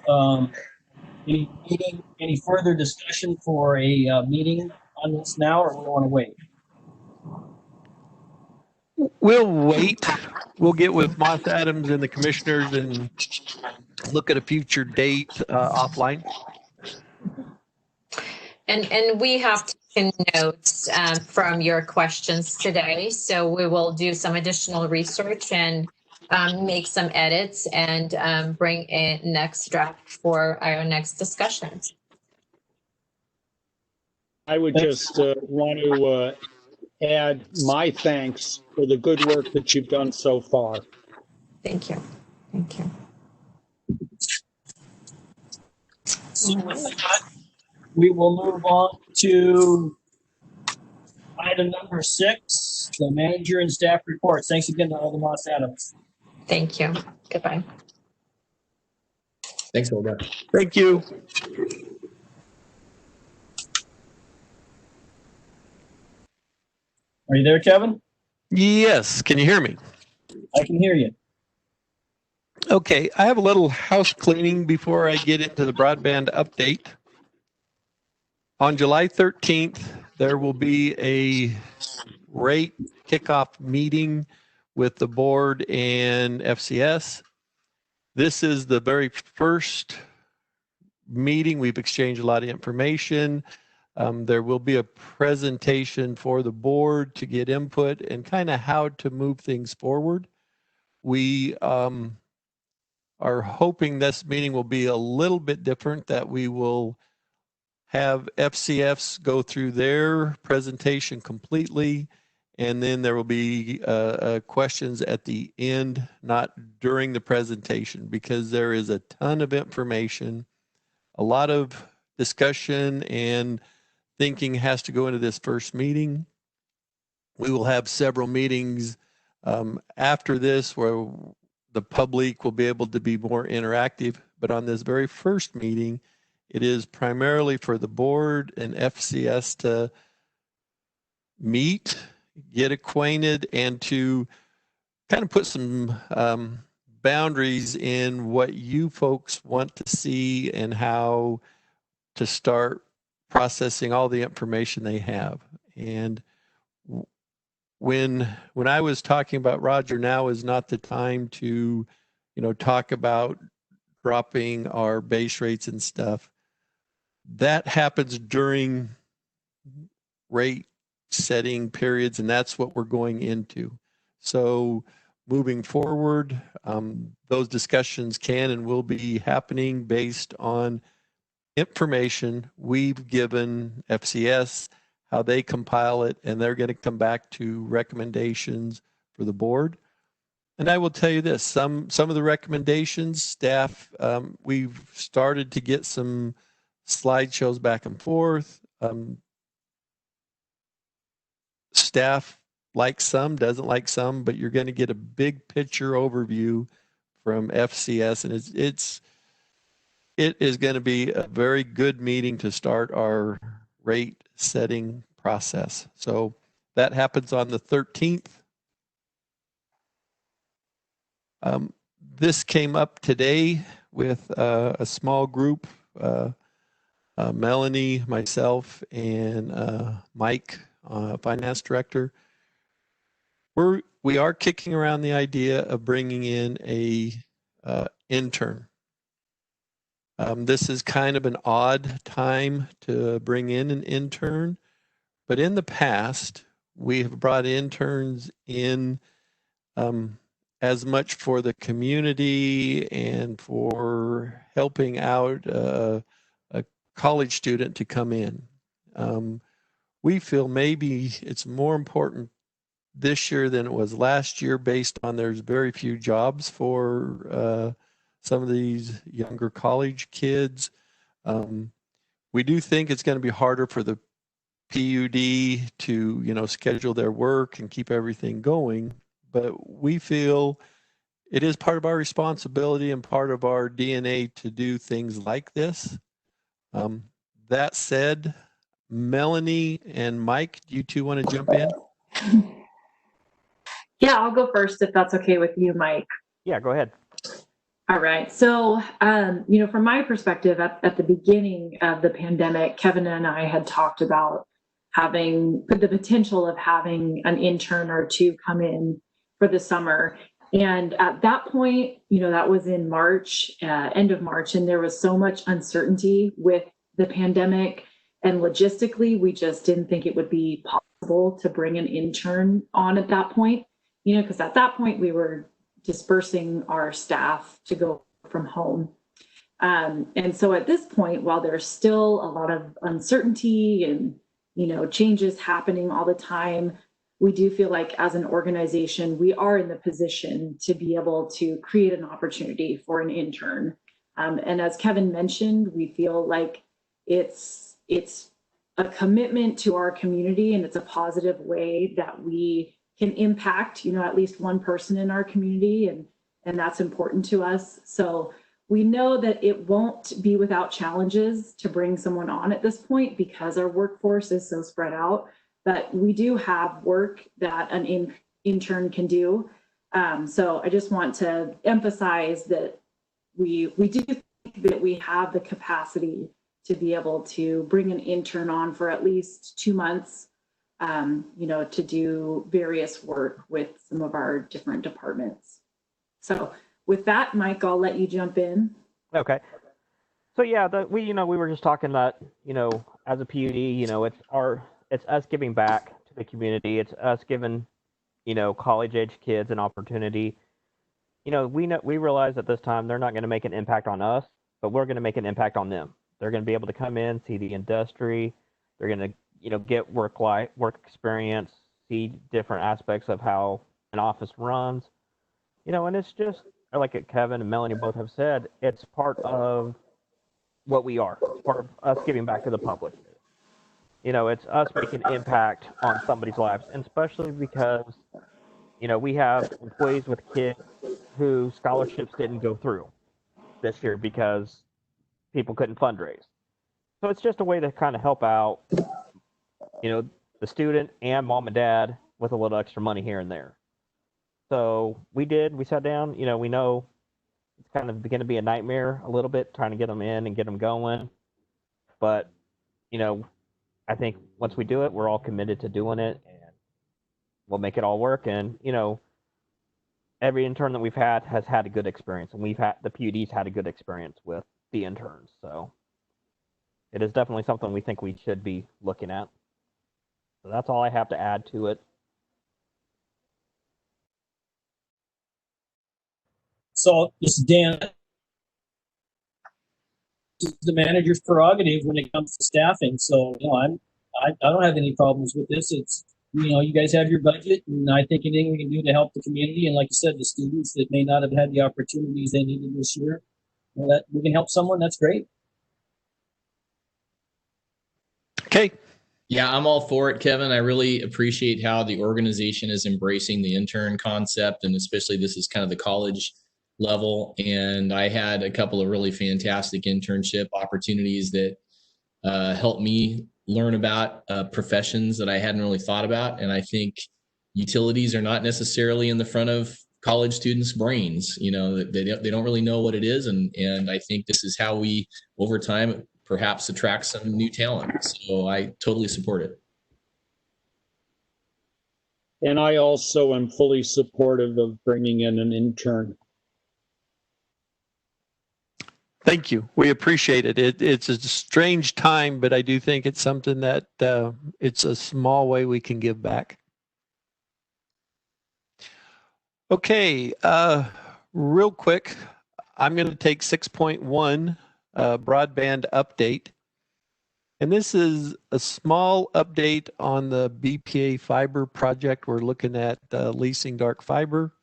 S1: any further discussion for a meeting on this now, or we want to wait?
S2: We'll wait. We'll get with Moss Adams and the commissioners and look at a future date offline.
S6: And we have taken notes from your questions today, so we will do some additional research and make some edits and bring a next draft for our next discussion.
S3: I would just want to add my thanks for the good work that you've done so far.
S6: Thank you. Thank you.
S1: So with that, we will move on to item number 6, the manager and staff reports. Thanks again to all the Moss Adams.
S6: Thank you. Goodbye.
S4: Thanks, Olga.
S2: Thank you.
S1: Are you there, Kevin?
S2: Yes. Can you hear me?
S1: I can hear you.
S2: Okay. I have a little house cleaning before I get into the broadband update. On July 13th, there will be a rate kickoff meeting with the board and FCS. This is the very first meeting. We've exchanged a lot of information. There will be a presentation for the board to get input and kind of how to move things forward. We are hoping this meeting will be a little bit different, that we will have FCFs go through their presentation completely, And then there will be questions at the end, not during the presentation, because there is a ton of information, a lot of discussion and thinking has to go into this first meeting. We will have several meetings after this where the public will be able to be more interactive. But on this very first meeting, it is primarily for the board and FCS to meet, get acquainted, and to kind of put some boundaries in what you folks want to see and how to start processing all the information they have. And when I was talking about Roger, now is not the time to, talk about dropping our base rates and stuff. That happens during rate setting periods, and that's what we're going into. So moving forward, those discussions can and will be happening based on information we've given FCS, how they compile it, and they're going to come back to recommendations for the board. And I will tell you this, some of the recommendations, staff, we've started to get some slideshows back and forth. Staff likes some, doesn't like some, but you're going to get a big picture overview from FCS, and it is going to be a very good meeting to start our rate setting process. So that happens on the 13th. This came up today with a small group, Melanie, myself, and Mike, finance director. We are kicking around the idea of bringing in a intern. This is kind of an odd time to bring in an intern, but in the past, we have brought interns in as much for the community and for helping out a college student to come in. We feel maybe it's more important this year than it was last year based on there's very few jobs for some of these younger college kids. We do think it's going to be harder for the PUD to, schedule their work and keep everything going, but we feel it is part of our responsibility and part of our DNA to do things like this. That said, Melanie and Mike, do you two want to jump in?
S12: Yeah, I'll go first if that's okay with you, Mike.
S13: Yeah, go ahead.
S12: All right. So, from my perspective, at the beginning of the pandemic, Kevin and I had talked about having the potential of having an intern or two come in for the summer. And at that point, that was in March, end of March, and there was so much uncertainty with the pandemic. And logistically, we just didn't think it would be possible to bring an intern on at that point, because at that point we were dispersing our staff to go from home. And so at this point, while there's still a lot of uncertainty and, changes happening all the time, we do feel like as an organization, we are in the position to be able to create an opportunity for an intern. And as Kevin mentioned, we feel like it's a commitment to our community, and it's a positive way that we can impact, at least one person in our community, and that's important to us. So we know that it won't be without challenges to bring someone on at this point because our workforce is so spread out, but we do have work that an intern can do. So I just want to emphasize that we do think that we have the capacity to be able to bring an intern on for at least 2 months, to do various work with some of our different departments. So with that, Mike, I'll let you jump in.
S13: Okay. So yeah, we were just talking that, as a PUD, it's us giving back to the community. It's us giving, college age kids an opportunity. We realize at this time they're not going to make an impact on us, but we're going to make an impact on them. They're going to be able to come in, see the industry. They're going to, get work experience, see different aspects of how an office runs, and it's just like Kevin and Melanie both have said, it's part of what we are. It's part of us giving back to the public. It's us making impact on somebody's lives, and especially because, we have employees with kids who scholarships didn't go through this year because people couldn't fundraise. So it's just a way to kind of help out, the student and mom and dad with a little extra money here and there. So we sat down, we know it's kind of going to be a nightmare a little bit trying to get them in and get them going. But, I think once we do it, we're all committed to doing it, and we'll make it all work. And, every intern that we've had has had a good experience, and the PUD's had a good experience with the interns. So it is definitely something we think we should be looking at. So that's all I have to add to it.
S1: So this is Dan. This is the manager's prerogative when it comes to staffing. So I don't have any problems with this. It's you guys have your budget, and I think anything we can do to help the community, and like you said, the students that may not have had the opportunities they needed this year, that we can help someone. That's great.
S2: Okay.
S4: Yeah, I'm all for it, Kevin. I really appreciate how the organization is embracing the intern concept, and especially this is kind of the college level. And I had a couple of really fantastic internship opportunities that helped me learn about professions that I hadn't really thought about. And I think utilities are not necessarily in the front of college students' brains. They don't really know what it is. And I think this is how we, over time, perhaps attract some new talent. So I totally support it.
S3: And I also am fully supportive of bringing in an intern.
S2: Thank you. We appreciate it. It's a strange time, but I do think it's something that it's a small way we can give back. Okay, real quick, I'm going to take 6.1 broadband update. And this is a small update on the BPA fiber project. We're looking at leasing dark fiber.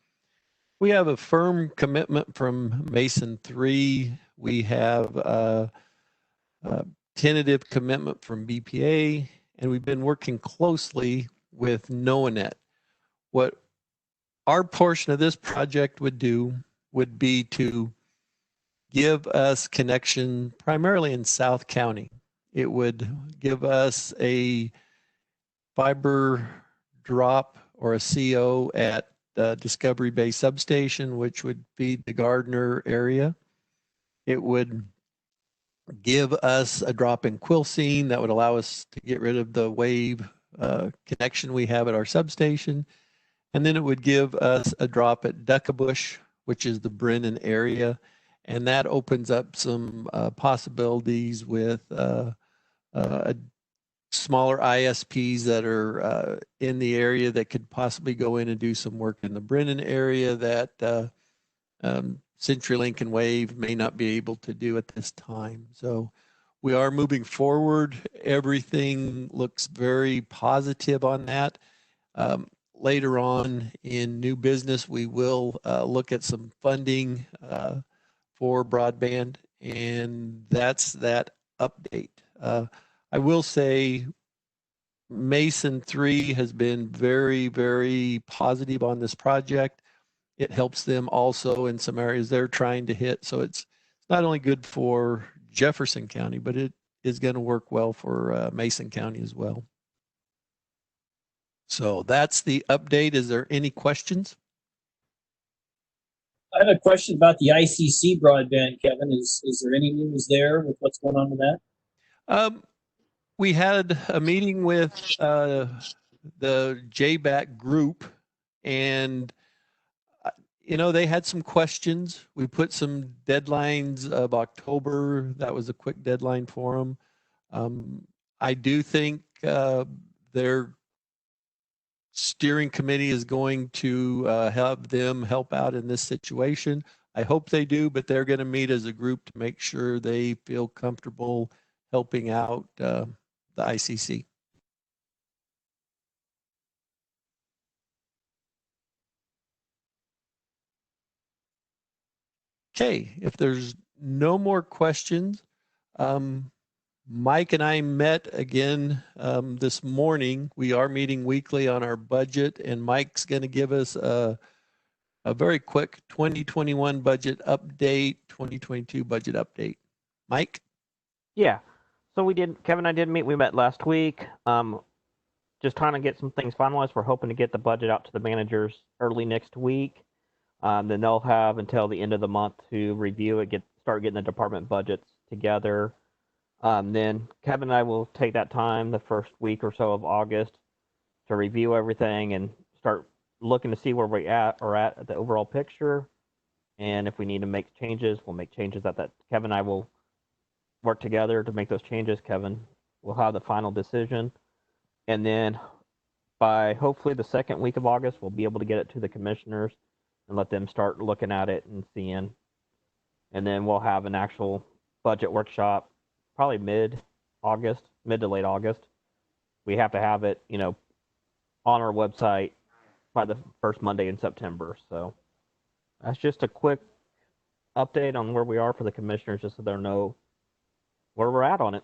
S2: We have a firm commitment from Mason 3. We have a tentative commitment from BPA, and we've been working closely with NOAANET. What our portion of this project would do would be to give us connection primarily in South County. It would give us a fiber drop or a CO at Discovery Bay Substation, which would feed the Gardner area. It would give us a drop in Quilcene that would allow us to get rid of the wave connection we have at our substation. And then it would give us a drop at Duckabush, which is the Brennan area. And that opens up some possibilities with smaller ISPs that are in the area that could possibly go in and do some work in the Brennan area that CenturyLink and Wave may not be able to do at this time. So we are moving forward. Everything looks very positive on that. Later on in new business, we will look at some funding for broadband, and that's that update. I will say Mason 3 has been very, very positive on this project. It helps them also in some areas they're trying to hit. So it's not only good for Jefferson County, but it is going to work well for Mason County as well. So that's the update. Is there any questions?
S1: I have a question about the ICC broadband, Kevin. Is there any news there with what's going on with that?
S2: We had a meeting with the JBAC group, and they had some questions. We put some deadlines of October. That was a quick deadline for them. I do think their steering committee is going to have them help out in this situation. I hope they do, but they're going to meet as a group to make sure they feel comfortable helping out the ICC. Okay, if there's no more questions, Mike and I met again this morning. We are meeting weekly on our budget, and Mike's going to give us a very quick 2021 budget update, 2022 budget update. Mike?
S13: Yeah. So Kevin and I did meet. We met last week. Just trying to get some things finalized. We're hoping to get the budget out to the managers early next week. Then they'll have until the end of the month to review it, start getting the department budgets together. Then Kevin and I will take that time the first week or so of August to review everything and start looking to see where we are at the overall picture. And if we need to make changes, we'll make changes at that. Kevin and I will work together to make those changes. Kevin will have the final decision. And then by hopefully the second week of August, we'll be able to get it to the commissioners and let them start looking at it and seeing. And then we'll have an actual budget workshop probably mid to late August. We have to have it, on our website by the first Monday in September. So that's just a quick update on where we are for the commissioners, just so they know where we're at on it.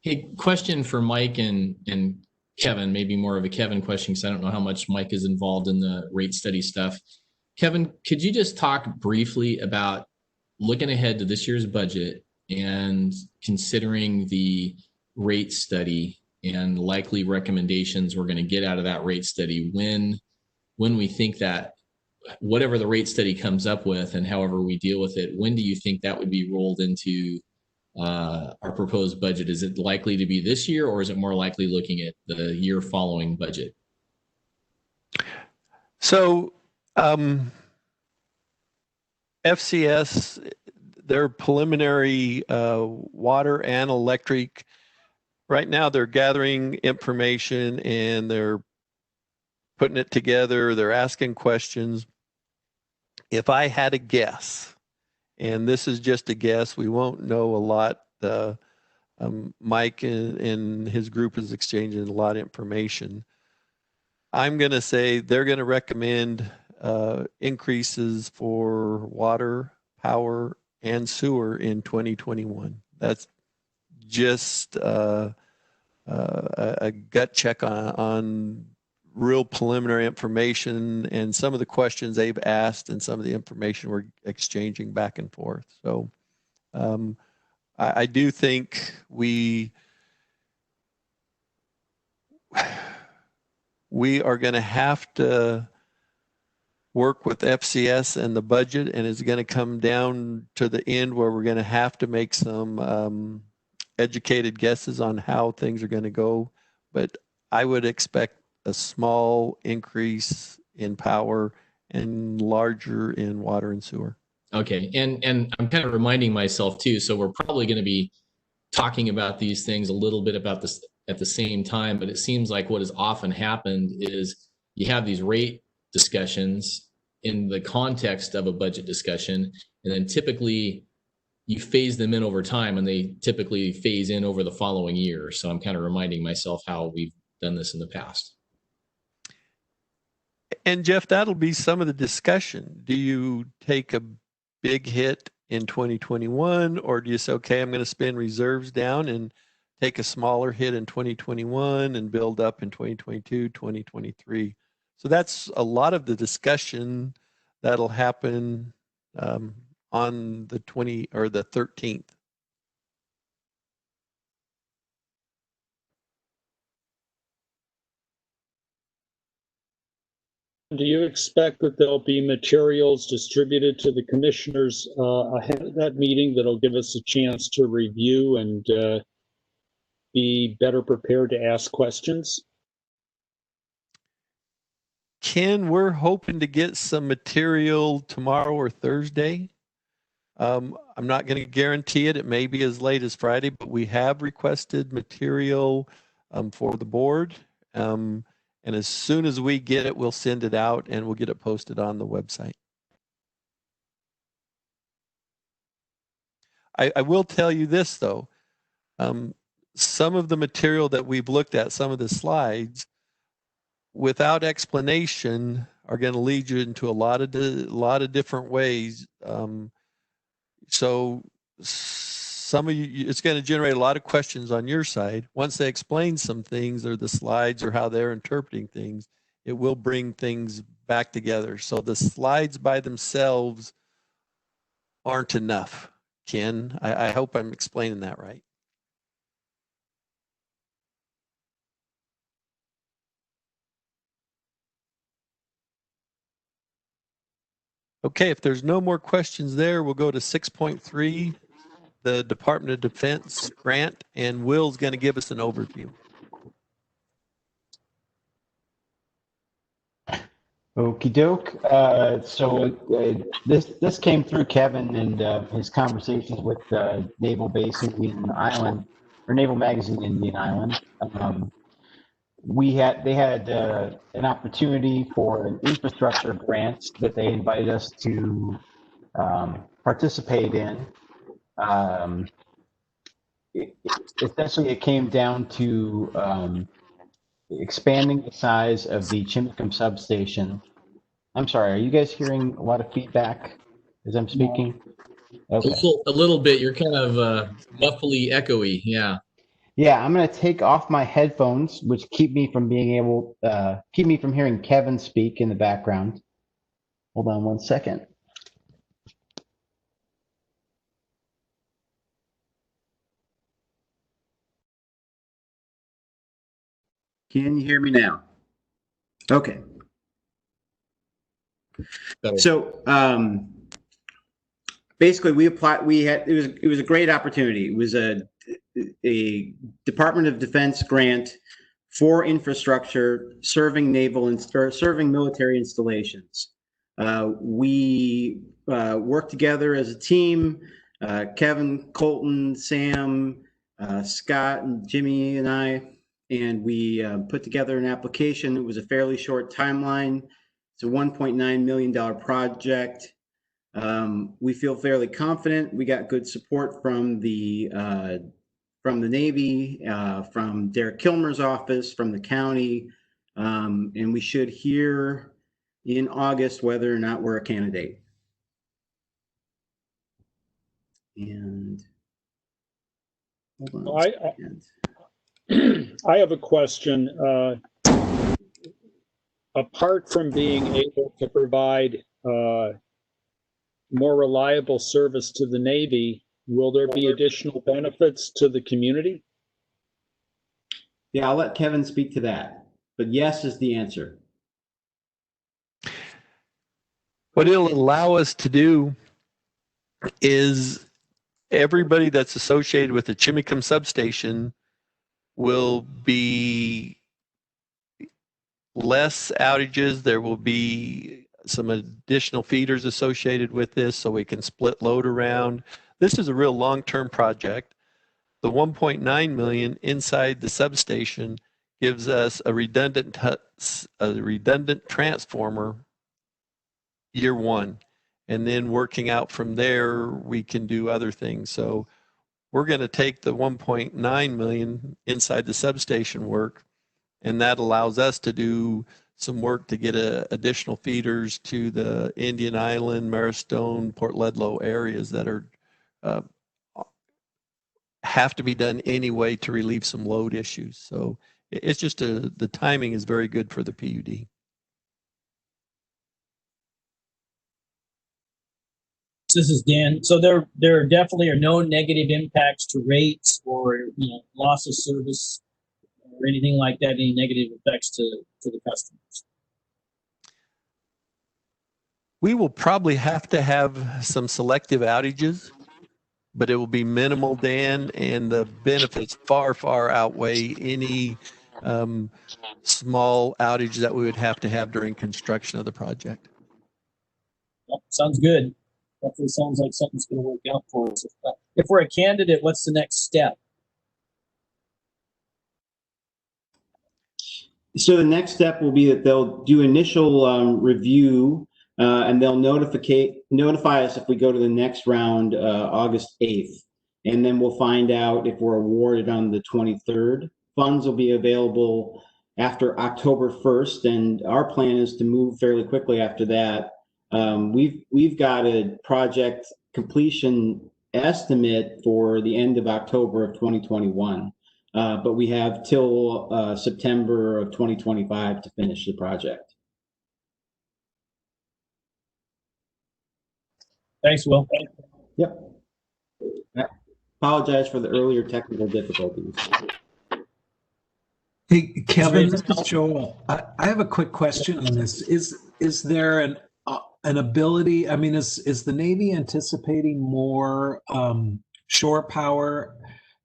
S4: Hey, question for Mike and Kevin, maybe more of a Kevin question because I don't know how much Mike is involved in the rate study stuff. Kevin, could you just talk briefly about looking ahead to this year's budget and considering the rate study and likely recommendations we're going to get out of that rate study when we think that whatever the rate study comes up with and however we deal with it, when do you think that would be rolled into our proposed budget? Is it likely to be this year, or is it more likely looking at the year following budget?
S2: So FCS, their preliminary water and electric, right now they're gathering information and they're putting it together. They're asking questions. If I had a guess, and this is just a guess, we won't know a lot. Mike and his group is exchanging a lot of information. I'm going to say they're going to recommend increases for water, power, and sewer in 2021. That's just a gut check on real preliminary information and some of the questions they've asked and some of the information we're exchanging back and forth. So I do think we are going to have to work with FCS and the budget, and it's going to come down to the end where we're going to have to make some educated guesses on how things are going to go. But I would expect a small increase in power and larger in water and sewer.
S4: Okay, and I'm kind of reminding myself too, so we're probably going to be talking about these things a little bit about this at the same time, but it seems like what has often happened is you have these rate discussions in the context of a budget discussion, and then typically you phase them in over time, and they typically phase in over the following year. So I'm kind of reminding myself how we've done this in the past.
S2: And Jeff, that'll be some of the discussion. Do you take a big hit in 2021, or do you say, okay, I'm going to spend reserves down and take a smaller hit in 2021 and build up in 2022, 2023? So that's a lot of the discussion that'll happen on the 13th.
S3: Do you expect that there'll be materials distributed to the commissioners ahead of that meeting that'll give us a chance to review and be better prepared to ask questions?
S2: Ken, we're hoping to get some material tomorrow or Thursday. I'm not going to guarantee it. It may be as late as Friday, but we have requested material for the board. And as soon as we get it, we'll send it out and we'll get it posted on the website. I will tell you this, though. Some of the material that we've looked at, some of the slides, without explanation, are going to lead you into a lot of different ways. So some of you, it's going to generate a lot of questions on your side. Once they explain some things or the slides or how they're interpreting things, it will bring things back together. So the slides by themselves aren't enough. Ken, I hope I'm explaining that right. Okay, if there's no more questions there, we'll go to 6.3, the Department of Defense grant, and Will's going to give us an overview.
S7: Okie doke. This came through Kevin and his conversations with Naval Base Indian Island, or Naval Magazine Indian Island. They had an opportunity for an infrastructure grant that they invited us to participate in. Essentially, it came down to expanding the size of the Chimicum substation. I'm sorry, are you guys hearing a lot of feedback as I'm speaking? Okay.
S4: A little bit. You're kind of muffly, echoey. Yeah.
S7: Yeah, I'm going to take off my headphones, which keep me from hearing Kevin speak in the background. Hold on one second. Can you hear me now? Okay. So basically, we applied. It was a great opportunity. It was a Department of Defense grant for infrastructure serving serving military installations. We worked together as a team. Kevin, Colton, Sam, Scott, and Jimmy, and I. And we put together an application. It was a fairly short timeline. It's a $1.9 million project. We feel fairly confident. We got good support from the Navy, from Derek Kilmer's office, from the county, and we should hear in August whether or not we're a candidate. And hold on a second.
S3: I have a question. Apart from being able to provide more reliable service to the Navy, will there be additional benefits to the community?
S7: Yeah, I'll let Kevin speak to that, but yes is the answer.
S2: What it'll allow us to do is everybody that's associated with the Chimicum substation will be less outages. There will be some additional feeders associated with this so we can split load around. This is a real long-term project. The 1.9 million inside the substation gives us a redundant transformer year one. And then working out from there, we can do other things. So we're going to take the 1.9 million inside the substation work, and that allows us to do some work to get additional feeders to the Indian Island, Maristone, Port Ludlow areas that are have to be done anyway to relieve some load issues. So it's just the timing is very good for the PUD.
S1: This is Dan. So there definitely are no negative impacts to rates or loss of service or anything like that. Any negative effects to the customers?
S2: We will probably have to have some selective outages, but it will be minimal, Dan, and the benefits far, far outweigh any small outage that we would have to have during construction of the project.
S1: Yep, sounds good. Definitely sounds like something's going to work out for us. If we're a candidate, what's the next step?
S7: So the next step will be that they'll do initial review, and they'll notify us if we go to the next round August 8th. And then we'll find out if we're awarded on the 23rd. Funds will be available after October 1st, and our plan is to move fairly quickly after that. We've got a project completion estimate for the end of October of 2021, but we have till September of 2025 to finish the project.
S1: Thanks, Will.
S7: Yep. I apologize for the earlier technical difficulties.
S9: Hey, Kevin, this is Joel. I have a quick question on this. Is there an ability? I mean, is the Navy anticipating more shore power,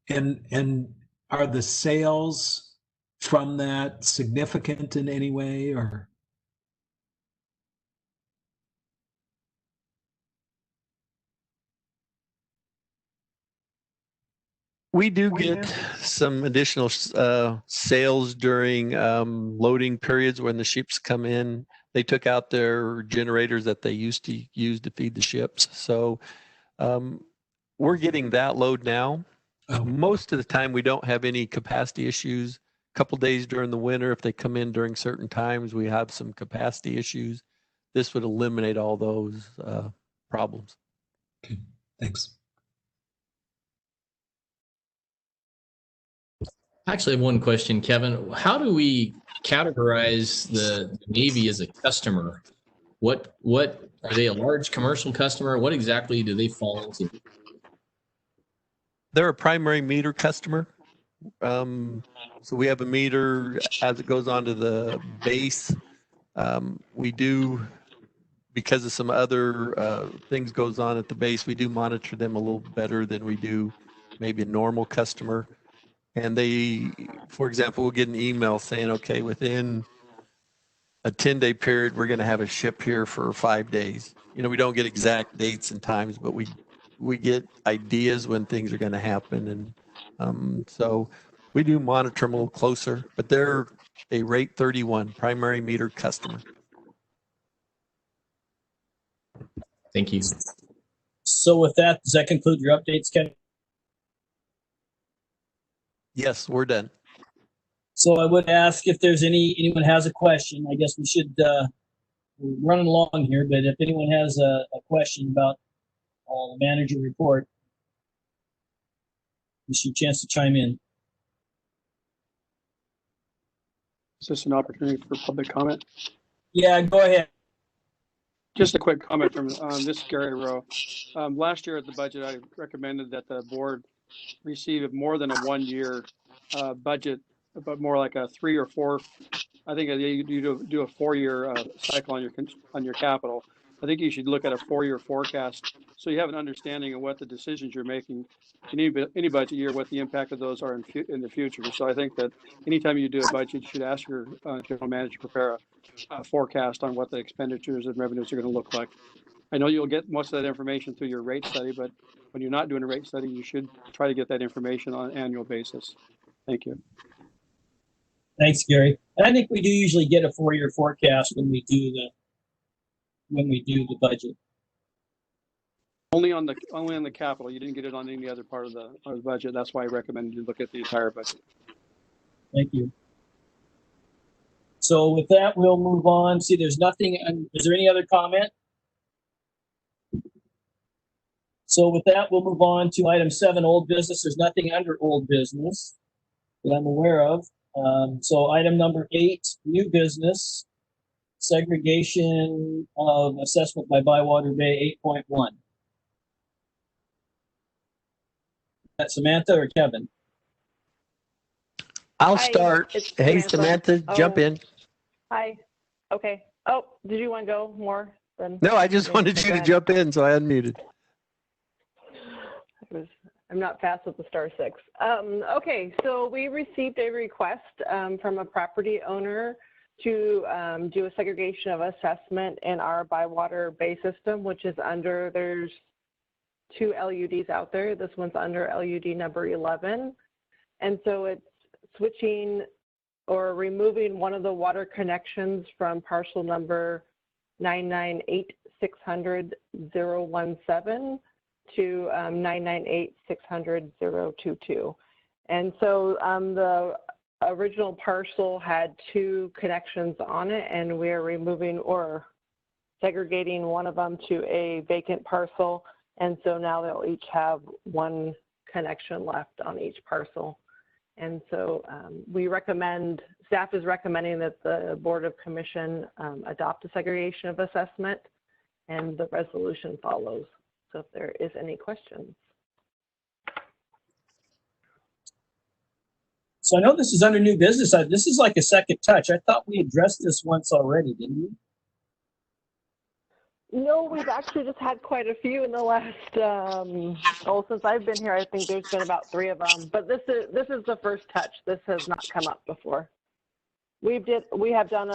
S9: and are the sales from that significant in any way, or?
S2: We do get some additional sales during loading periods when the ships come in. They took out their generators that they used to use to feed the ships. So we're getting that load now. Most of the time, we don't have any capacity issues. A couple days during the winter, if they come in during certain times, we have some capacity issues. This would eliminate all those problems.
S9: Okay, thanks.
S4: I actually have one question, Kevin. How do we categorize the Navy as a customer? What are they, a large commercial customer? What exactly do they fall into?
S2: They're a primary meter customer. So we have a meter as it goes onto the base. We do, because of some other things goes on at the base, we do monitor them a little better than we do maybe a normal customer. And they, for example, we'll get an email saying, okay, within a 10-day period, we're going to have a ship here for 5 days. You know, we don't get exact dates and times, but we get ideas when things are going to happen. And so we do monitor them a little closer, but they're a rate 31 primary meter customer.
S4: Thank you.
S1: So with that, does that conclude your updates, Ken?
S2: Yes, we're done.
S1: So I would ask if there's anyone has a question. I guess we should, we're running along here, but if anyone has a question about the manager report, this is your chance to chime in.
S14: Is this an opportunity for public comment?
S1: Yeah, go ahead.
S14: Just a quick comment from this is Gary Rowe. Last year at the budget, I recommended that the board receive more than a 1-year budget, but more like a 3 or 4. I think you do a 4-year cycle on your capital. I think you should look at a 4-year forecast so you have an understanding of what the decisions you're making in any budget year, what the impact of those are in the future. So I think that anytime you do a budget, you should ask your general manager to prepare a forecast on what the expenditures and revenues are going to look like. I know you'll get most of that information through your rate study, but when you're not doing a rate study, you should try to get that information on an annual basis. Thank you.
S1: Thanks, Gary. And I think we do usually get a 4-year forecast when we do the budget.
S14: Only on the capital. You didn't get it on any other part of the budget. That's why I recommended you look at the entire budget.
S1: Thank you. So with that, we'll move on. See, there's nothing. Is there any other comment? So with that, we'll move on to item 7, old business. There's nothing under old business that I'm aware of. So item number 8, new business, segregation of assessment by Bywater Bay 8.1. That Samantha or Kevin?
S2: I'll start. Hey, Samantha, jump in.
S5: Hi. Okay. Oh, did you want to go more than?
S2: No, I just wanted you to jump in, so I unmuted.
S5: I'm not fast with the *6. Okay, so we received a request from a property owner to do a segregation of assessment in our Bywater Bay system, which is under, there's 2 LUDs out there. This one's under LUD number 11. And so it's switching or removing one of the water connections from parcel number 998-600-017 to 998-600-022. And so the original parcel had 2 connections on it, and we're removing or segregating one of them to a vacant parcel. And so now they'll each have 1 connection left on each parcel. And so staff is recommending that the Board of Commission adopt a segregation of assessment, and the resolution follows. So if there is any questions.
S1: So I know this is under new business. This is like a second touch. I thought we addressed this once already, didn't we?
S5: No, we've actually just had quite a few in the last, since I've been here, I think there's been about 3 of them, but this is the first touch. This has not come up before. We have done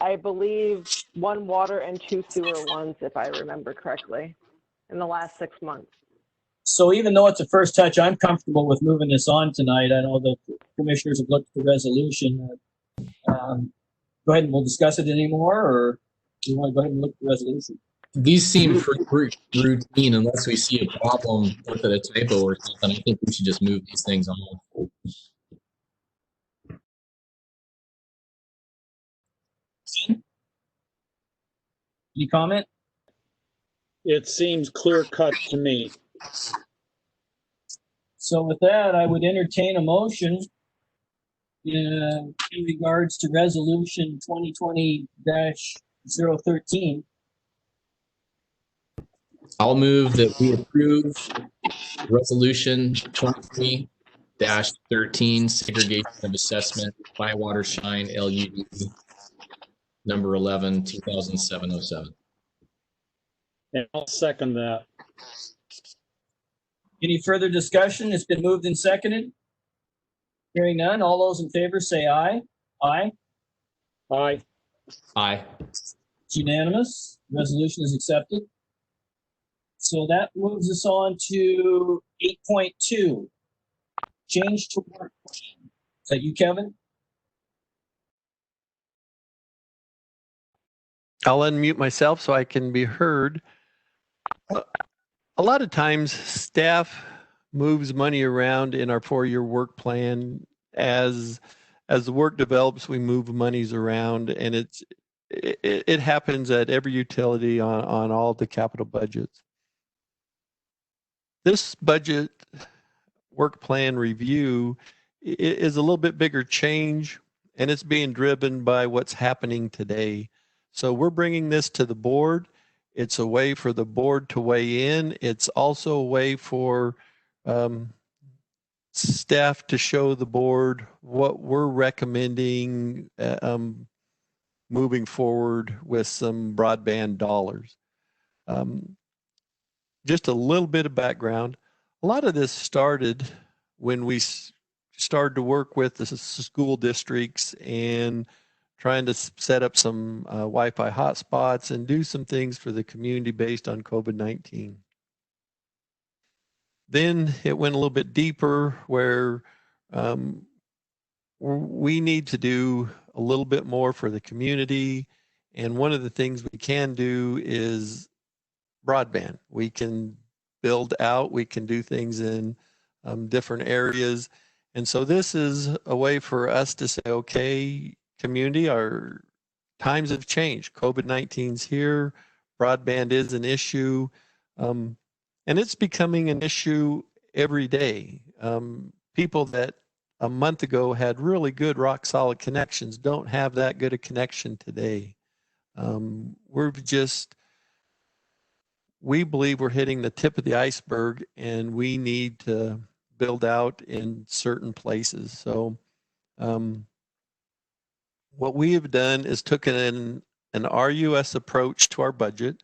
S5: I believe 1 water and 2 sewer ones, if I remember correctly, in the last 6 months.
S1: So even though it's a first touch, I'm comfortable with moving this on tonight. I know the commissioners have looked at the resolution. Go ahead and we'll discuss it anymore, or do you want to go ahead and look at the resolution?
S4: These seem pretty routine unless we see a problem with a typo or something. I think we should just move these things on.
S1: Any comment?
S3: It seems clear cut to me.
S1: So with that, I would entertain a motion in regards to resolution 2020-013.
S4: I'll move that we approve resolution 2020-13, segregation of assessment by Watershine LUD number 11, 2007-07.
S3: And I'll second that.
S1: Any further discussion? It's been moved and seconded. Hearing none, all those in favor say aye. Aye.
S3: Aye.
S4: Aye.
S1: It's unanimous. Resolution is accepted. So that moves us on to 8.2. Change to work plan. Is that you, Kevin?
S2: I'll unmute myself so I can be heard. A lot of times staff moves money around in our 4-year work plan. As the work develops, we move monies around, and it happens at every utility on all the capital budgets. This budget work plan review is a little bit bigger change, and it's being driven by what's happening today. So we're bringing this to the board. It's a way for the board to weigh in. It's also a way for staff to show the board what we're recommending moving forward with some broadband dollars. Just a little bit of background. A lot of this started when we started to work with the school districts and trying to set up some Wi-Fi hotspots and do some things for the community based on COVID-19. Then it went a little bit deeper where we need to do a little bit more for the community. And one of the things we can do is broadband. We can build out, we can do things in different areas. And so this is a way for us to say, okay, community, our times have changed. COVID-19's here, broadband is an issue, and it's becoming an issue every day. People that a month ago had really good rock solid connections don't have that good a connection today. We believe we're hitting the tip of the iceberg, and we need to build out in certain places. So what we have done is taken an RUS approach to our budget.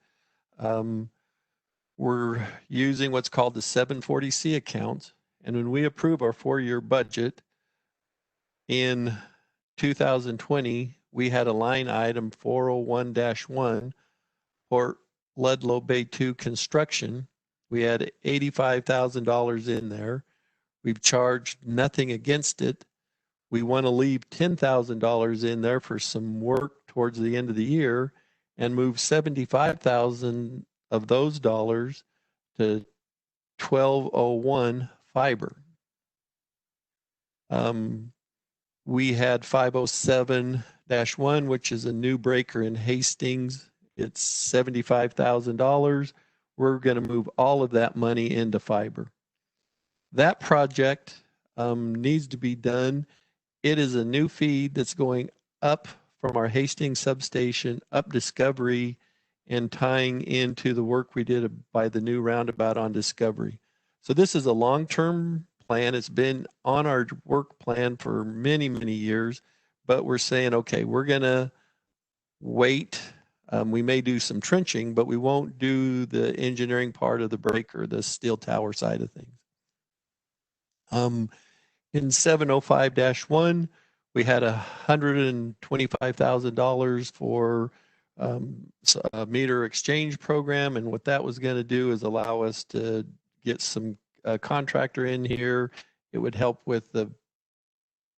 S2: We're using what's called the 740C account. And when we approve our 4-year budget in 2020, we had a line item 401-1 for Ludlow Bay 2 construction. We had $85,000 in there. We've charged nothing against it. We want to leave $10,000 in there for some work towards the end of the year and move $75,000 of those dollars to 1201 fiber. We had 507-1, which is a new breaker in Hastings. It's $75,000. We're going to move all of that money into fiber. That project needs to be done. It is a new feed that's going up from our Hastings substation, up Discovery, and tying into the work we did by the new roundabout on Discovery. So this is a long-term plan. It's been on our work plan for many, many years, but we're saying, okay, we're going to wait. We may do some trenching, but we won't do the engineering part of the breaker, the steel tower side of things. In 705-1, we had $125,000 for a meter exchange program, and what that was going to do is allow us to get some contractor in here. It would help with the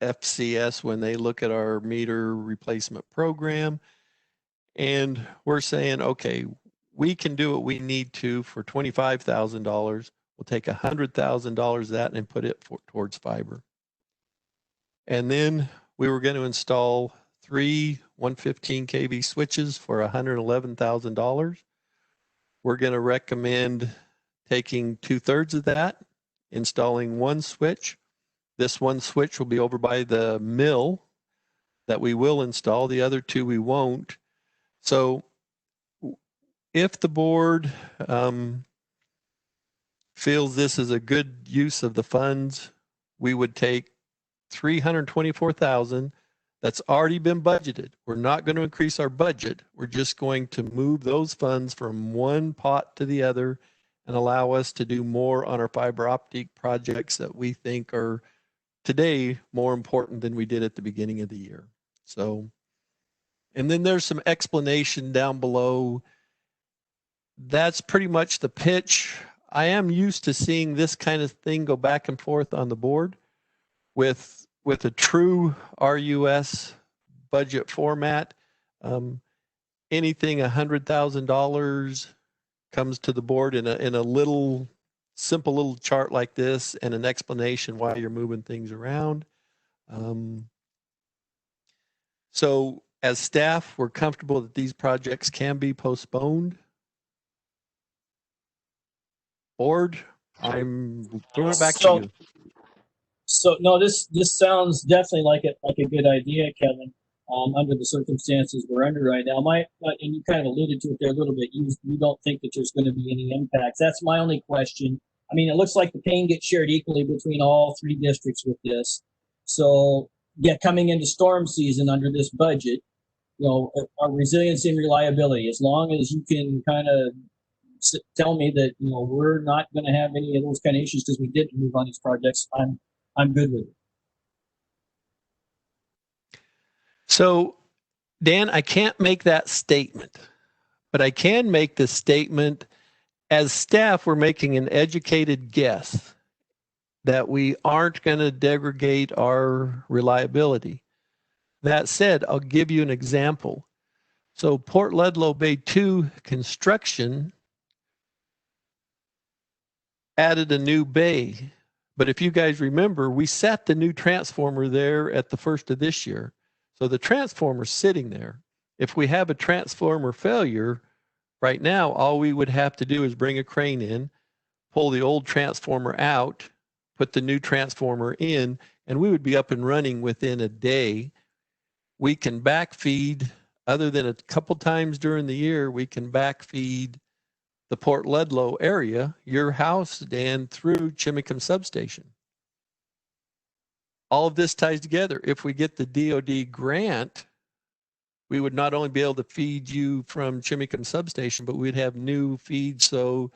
S2: FCS when they look at our meter replacement program. And we're saying, okay, we can do what we need to for $25,000. We'll take $100,000 of that and put it towards fiber. And then we were going to install 3 115 kV switches for $111,000. We're going to recommend taking 2/3 of that, installing 1 switch. This 1 switch will be over by the mill that we will install. The other 2 we won't. So if the board feels this is a good use of the funds, we would take $324,000 that's already been budgeted. We're not going to increase our budget. We're just going to move those funds from one pot to the other and allow us to do more on our fiber optic projects that we think are today more important than we did at the beginning of the year. So, and then there's some explanation down below. That's pretty much the pitch. I am used to seeing this kind of thing go back and forth on the board with a true RUS budget format. Anything $100,000 comes to the board in a little simple little chart like this and an explanation why you're moving things around. So as staff, we're comfortable that these projects can be postponed. Board, I'm throwing it back to you.
S1: So no, this sounds definitely like a good idea, Kevin. Under the circumstances we're under right now, and you kind of alluded to it there a little bit. You don't think that there's going to be any impacts. That's my only question. I mean, it looks like the pain gets shared equally between all 3 districts with this. So yeah, coming into storm season under this budget, our resiliency and reliability. As long as you can kind of tell me that we're not going to have any of those kind of issues because we did move on these projects, I'm good with it.
S2: So, Dan, I can't make that statement, but I can make the statement as staff, we're making an educated guess that we aren't going to degrade our reliability. That said, I'll give you an example. So Port Ludlow Bay 2 construction added a new bay. But if you guys remember, we set the new transformer there at the first of this year. So the transformer's sitting there. If we have a transformer failure, right now, all we would have to do is bring a crane in, pull the old transformer out, put the new transformer in, and we would be up and running within a day. We can backfeed, other than a couple times during the year, we can backfeed the Port Ludlow area, your house, Dan, through Chimicum Substation. All of this ties together. If we get the DOD grant, we would not only be able to feed you from Chimicum Substation, but we'd have new feeds so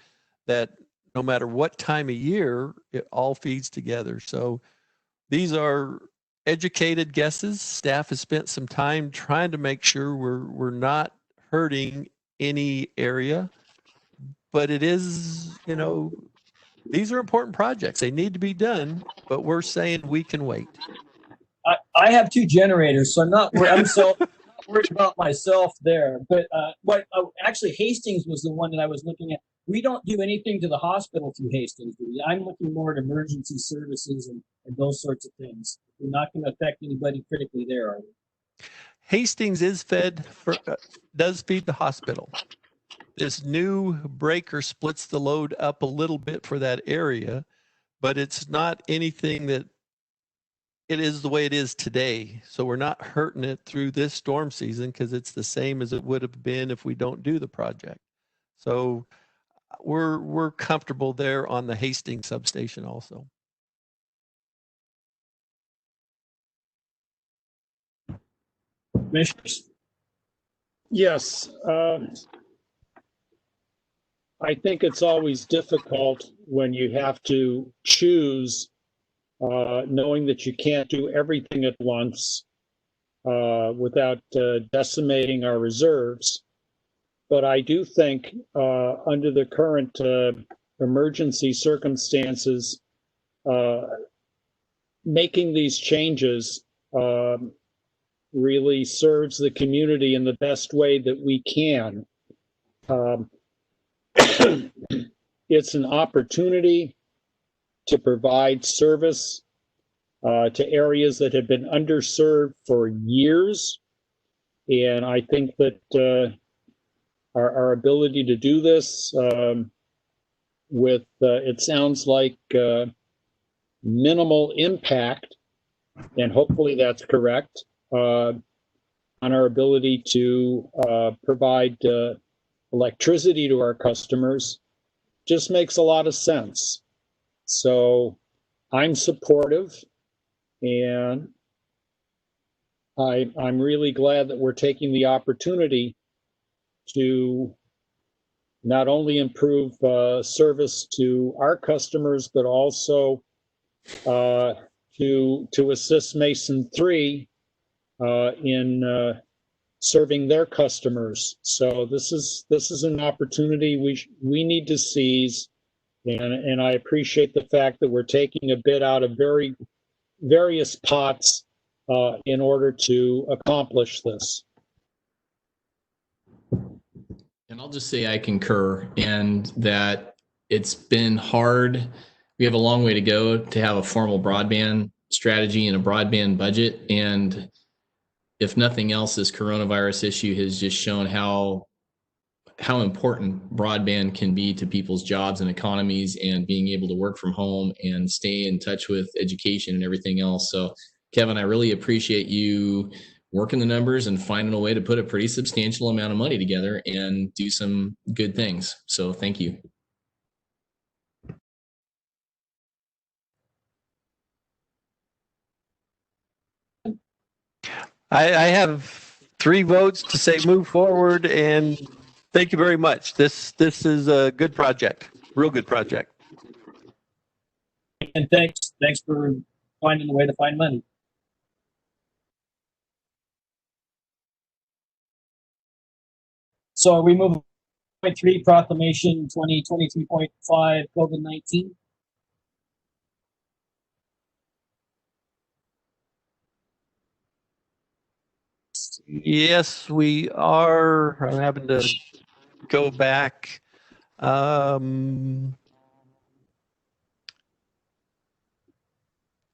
S2: that no matter what time of year, it all feeds together. So these are educated guesses. Staff has spent some time trying to make sure we're not hurting any area. But it is, these are important projects. They need to be done, but we're saying we can wait.
S1: I have 2 generators, so I'm so worried about myself there. But actually, Hastings was the one that I was looking at. We don't do anything to the hospital through Hastings, do we? I'm looking more at emergency services and those sorts of things. We're not going to affect anybody critically there, are we?
S2: Hastings is does feed the hospital. This new breaker splits the load up a little bit for that area, but it's not anything that it is the way it is today. So we're not hurting it through this storm season because it's the same as it would have been if we don't do the project. So we're comfortable there on the Hastings substation also.
S1: Commissioners?
S3: Yes. I think it's always difficult when you have to choose, knowing that you can't do everything at once without decimating our reserves. But I do think under the current emergency circumstances, making these changes really serves the community in the best way that we can. It's an opportunity to provide service to areas that have been underserved for years. And I think that our ability to do this with, it sounds like, minimal impact, and hopefully that's correct, on our ability to provide electricity to our customers just makes a lot of sense. So I'm supportive, and I'm really glad that we're taking the opportunity to not only improve service to our customers, but also to assist Mason 3 in serving their customers. So this is an opportunity we need to seize, and I appreciate the fact that we're taking a bit out of various pots in order to accomplish this.
S4: And I'll just say I concur, and that it's been hard. We have a long way to go to have a formal broadband strategy and a broadband budget. And if nothing else, this coronavirus issue has just shown how important broadband can be to people's jobs and economies, and being able to work from home and stay in touch with education and everything else. So, Kevin, I really appreciate you working the numbers and finding a way to put a pretty substantial amount of money together and do some good things. So thank you.
S2: I have 3 votes to say move forward, and thank you very much. This is a good project, real good project.
S1: And thanks for finding a way to find money. So are we moving to 0.3 proclamation 2023.5 COVID-19?
S2: Yes, we are. I'm having to go back.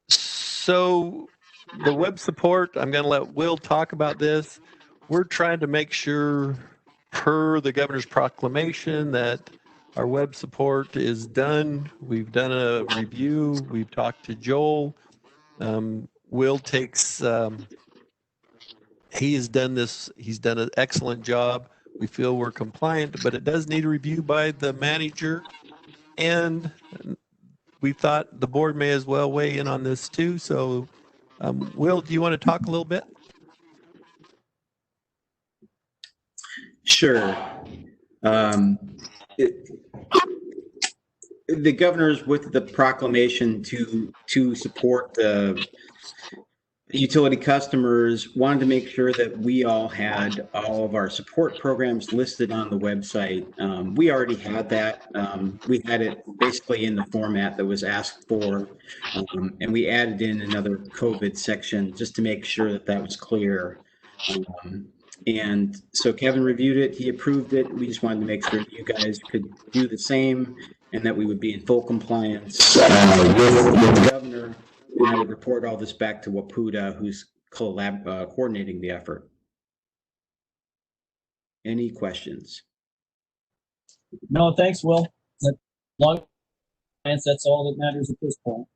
S2: So the web support, I'm going to let Will talk about this. We're trying to make sure, per the governor's proclamation, that our web support is done. We've done a review. We've talked to Joel. Will takes, he has done this. He's done an excellent job. We feel we're compliant, but it does need a review by the manager. And we thought the board may as well weigh in on this too. So, Will, do you want to talk a little bit?
S7: Sure. The governor's with the proclamation to support the utility customers wanted to make sure that we all had all of our support programs listed on the website. We already had that. We had it basically in the format that was asked for, and we added in another COVID section just to make sure that that was clear. And so Kevin reviewed it, he approved it. We just wanted to make sure you guys could do the same and that we would be in full compliance with the governor And I would report all this back to WAPUDA, who's coordinating the effort. Any questions?
S1: No, thanks, Will. That's all that matters at this point.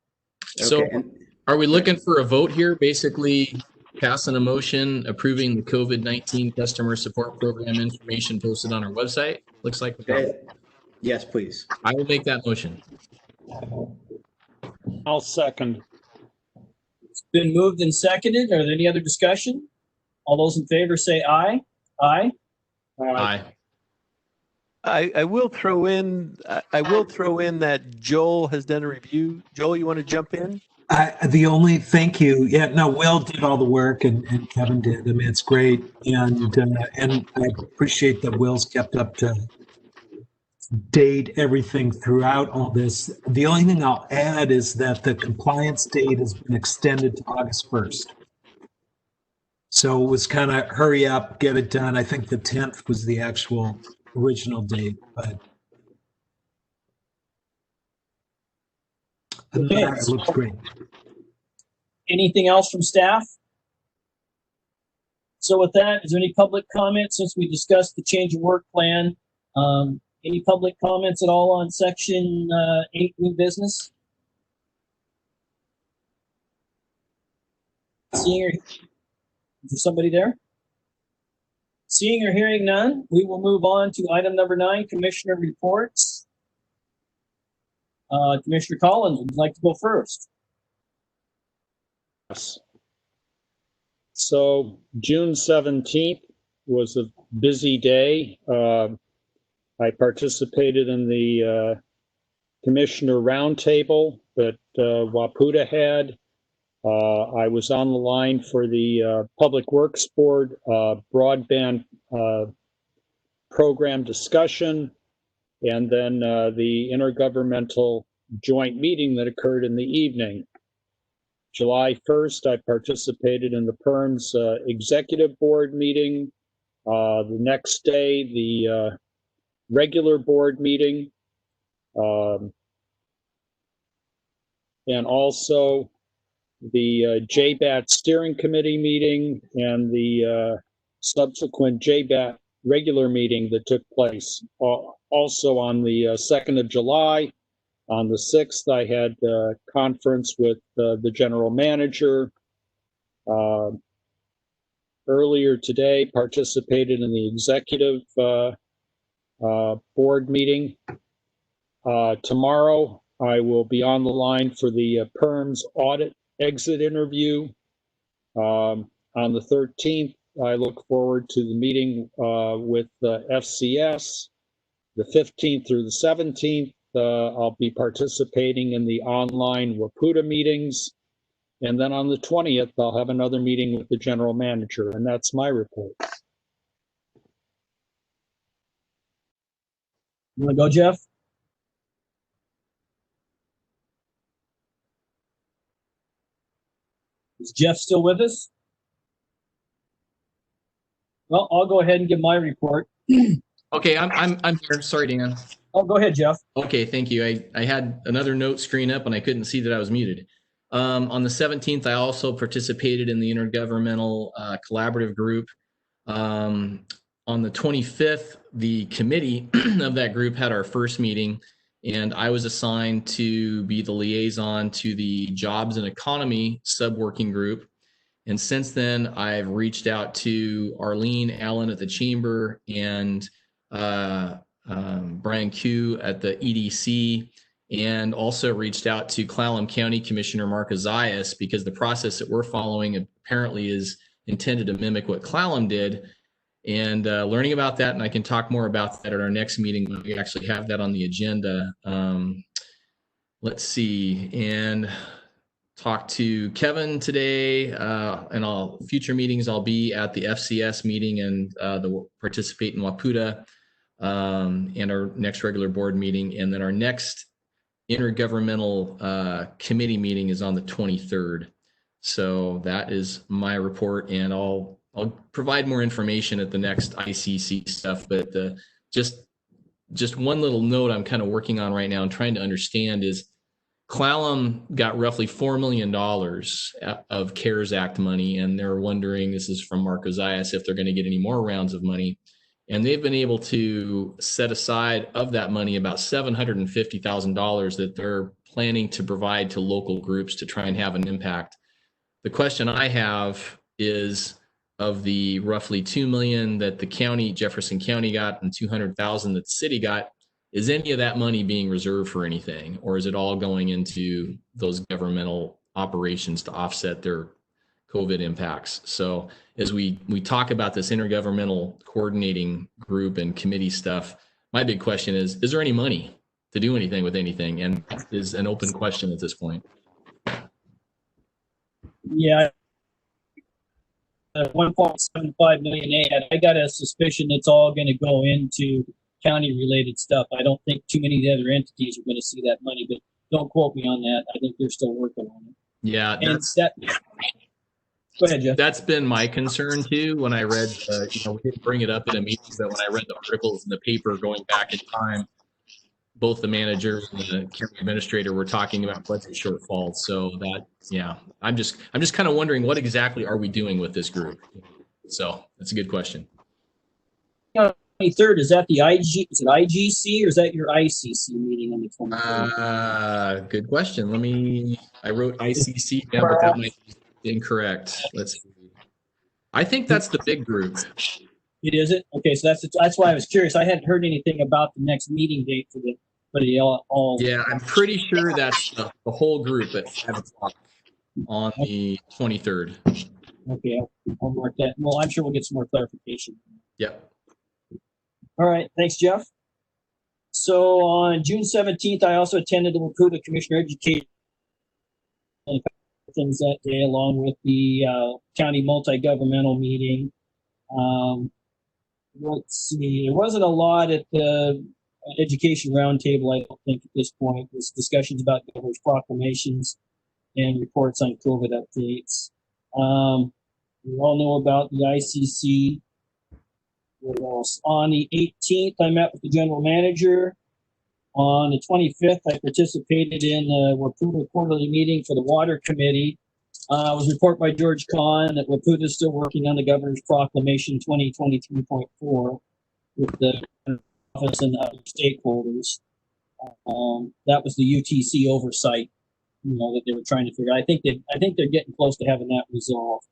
S4: So
S7: Okay,
S4: are we looking for a vote here? Basically passing a motion approving the COVID-19 customer support program information posted on our website? Looks like we got it.
S7: Yes, please.
S4: I will make that motion.
S3: I'll second.
S1: It's been moved and seconded. Are there any other discussion? All those in favor say aye. Aye.
S4: Aye.
S2: I will throw in that Joel has done a review. Joel, you want to jump in?
S9: Thank you. Yeah, no, Will did all the work and Kevin did. I mean, it's great. And I appreciate that Will's kept up to date everything throughout all this. The only thing I'll add is that the compliance date has been extended to August 1st. So it was kind of hurry up, get it done. I think the 10th was the actual original date, but
S1: okay.
S9: It looks great.
S1: Anything else from staff? So with that, is there any public comment since we discussed the change of work plan? Any public comments at all on section 8 new business? Seeing or is there somebody there? Seeing or hearing none, we will move on to item number 9, Commissioner reports. Commissioner Collins, would you like to go first?
S3: Yes. So June 17th was a busy day. I participated in the Commissioner Roundtable that WAPUDA had. I was on the line for the Public Works Board broadband program discussion, and then the intergovernmental joint meeting that occurred in the evening. July 1st, I participated in the PERM's executive board meeting. The next day, the regular board meeting, and also the JBAT steering committee meeting and the subsequent JBAT regular meeting that took place. Also on the 2nd of July, on the 6th, I had a conference with the general manager. Earlier today, participated in the executive board meeting. Tomorrow, I will be on the line for the PERM's audit exit interview. On the 13th, I look forward to the meeting with the FCS. The 15th through the 17th, I'll be participating in the online WAPUDA meetings. And then on the 20th, I'll have another meeting with the general manager, and that's my report.
S1: You want to go, Jeff? Is Jeff still with us? Well, I'll go ahead and give my report.
S4: Okay, I'm here. Sorry, Dan.
S1: Oh, go ahead, Jeff.
S4: Okay, thank you. I had another note screen up and I couldn't see that I was muted. On the 17th, I also participated in the Intergovernmental Collaborative Group. On the 25th, the committee of that group had our first meeting, and I was assigned to be the liaison to the Jobs and Economy sub-working group. And since then, I've reached out to Arlene Allen at the Chamber and Brian Q at the EDC, and also reached out to Clallam County Commissioner Mark Azias, because the process that we're following apparently is intended to mimic what Clallam did. And learning about that, and I can talk more about that at our next meeting when we actually have that on the agenda. Let's see, and talk to Kevin today, and future meetings I'll be at the FCS meeting and participate in WAPUDA, and our next regular board meeting, and then our next intergovernmental committee meeting is on the 23rd. So that is my report, and I'll provide more information at the next ICC stuff. But just one little note I'm kind of working on right now and trying to understand is Clallam got roughly $4 million of CARES Act money, and they're wondering, this is from Mark Ozias, if they're going to get any more rounds of money. And they've been able to set aside of that money about $750,000 that they're planning to provide to local groups to try and have an impact. The question I have is, of the roughly $2 million that the county, Jefferson County got, and $200,000 that the city got, is any of that money being reserved for anything, or is it all going into those governmental operations to offset their COVID impacts? So as we talk about this intergovernmental coordinating group and committee stuff, my big question is there any money to do anything with anything? And that is an open question at this point.
S1: Yeah. 1.75 million add. I got a suspicion it's all going to go into county related stuff. I don't think too many of the other entities are going to see that money, but don't quote me on that. I think they're still working on it.
S4: Yeah,
S1: and go ahead, Jeff.
S4: That's been my concern too. When I read, we didn't bring it up in a meeting, but when I read the articles in the paper going back in time, both the manager and the county administrator were talking about budget shortfalls. So that, yeah, I'm just kind of wondering, what exactly are we doing with this group? So that's a good question.
S1: 23rd, is that the is it IGC or is that your ICC meeting on the 23rd?
S4: Good question. I wrote ICC down, but that might be incorrect. Let's see. I think that's the big group.
S1: It is it? Okay, so that's why I was curious. I hadn't heard anything about the next meeting date for the all.
S4: Yeah, I'm pretty sure that's the whole group at 5 o'clock on the 23rd.
S1: Okay, I'll mark that. Well, I'm sure we'll get some more clarification.
S4: Yep.
S1: All right, thanks, Jeff. So on June 17th, I also attended the Waputa Commissioner Education things that day, along with the county multi-governmental meeting. Let's see, there wasn't a lot at the education roundtable, I don't think, at this point. There's discussions about governor's proclamations and reports on COVID updates. We all know about the ICC. What else? On the 18th, I met with the general manager. On the 25th, I participated in the Waputa quarterly meeting for the water committee. It was reported by George Kahn that Waputa is still working on the governor's proclamation 2023.4 with the office and other stakeholders. That was the UTC oversight, that they were trying to figure out. I think they're getting close to having that resolved.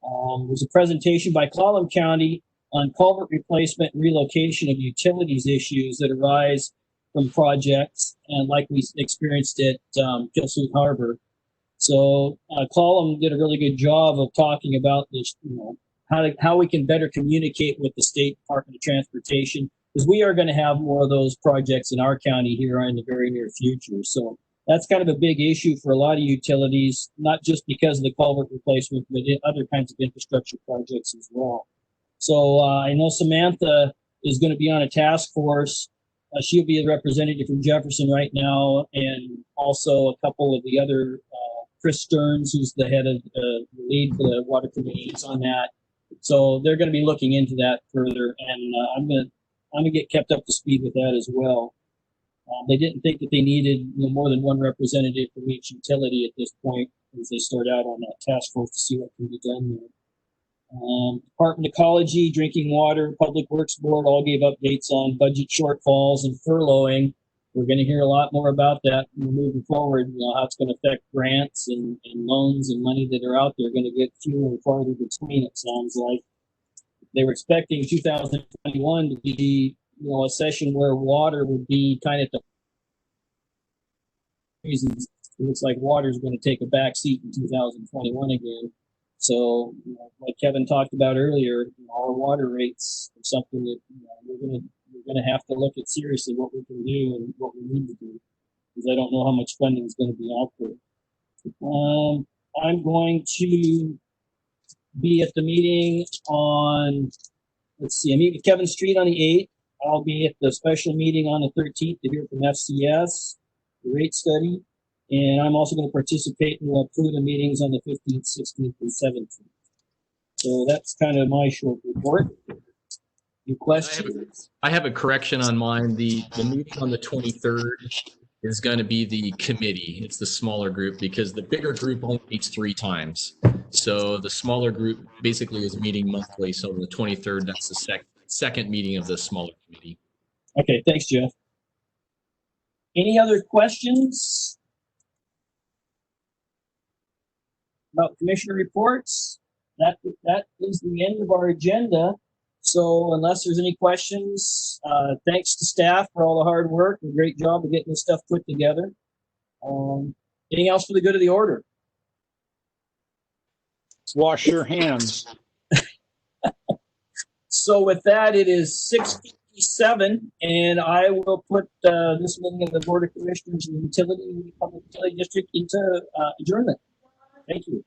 S1: There was a presentation by Clallam County on culvert replacement and relocation of utilities issues that arise from projects, and like we experienced at Kilsuit Harbor. So Clallam did a really good job of talking about this, how we can better communicate with the State Department of Transportation, because we are going to have more of those projects in our county here in the very near future. So that's kind of a big issue for a lot of utilities, not just because of the culvert replacement, but other kinds of infrastructure projects as well. So I know Samantha is going to be on a task force. She'll be a representative from Jefferson right now, and also a couple of the other, Chris Stearns, who's the head of the lead for the water committee, is on that. So they're going to be looking into that further, and I'm going to get kept up to speed with that as well. They didn't think that they needed more than one representative from each utility at this point as they start out on that task force to see what can be done there. Department of Ecology, Drinking Water, Public Works Board all gave updates on budget shortfalls and furloughing. We're going to hear a lot more about that moving forward, how it's going to affect grants and loans and money that are out there, going to get fewer and farther between, it sounds like. They were expecting 2021 to be, a session where water would be kind of the reasons. It looks like water is going to take a back seat in 2021 again. So, like Kevin talked about earlier, our water rates are something that we're going to have to look at seriously what we can do and what we need to do, because I don't know how much funding is going to be out there. I'm going to be at the meeting on, I meet with Kevin Street on the 8th. I'll be at the special meeting on the 13th to hear from FCS, the rate study. And I'm also going to participate in the Waputa meetings on the 15th, 16th, and 17th. So that's kind of my short report. Any questions?
S4: I have a correction on mine. The meeting on the 23rd is going to be the committee. It's the smaller group because the bigger group only meets 3 times. So the smaller group basically is meeting monthly. So the 23rd, that's the second meeting of the smaller committee.
S1: Okay, thanks, Jeff. Any other questions about commissioner reports? That is the end of our agenda. So unless there's any questions, thanks to staff for all the hard work and great job of getting this stuff put together. Anything else for the good of the order?
S3: Wash your hands.
S1: So with that, it is 6:57, and I will put this meeting of the Board of Commissioners and Public Utility District into adjournment. Thank you.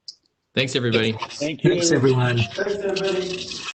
S4: Thanks, everybody.
S3: Thank you.
S9: Thanks, everyone.
S15: Thanks, everybody.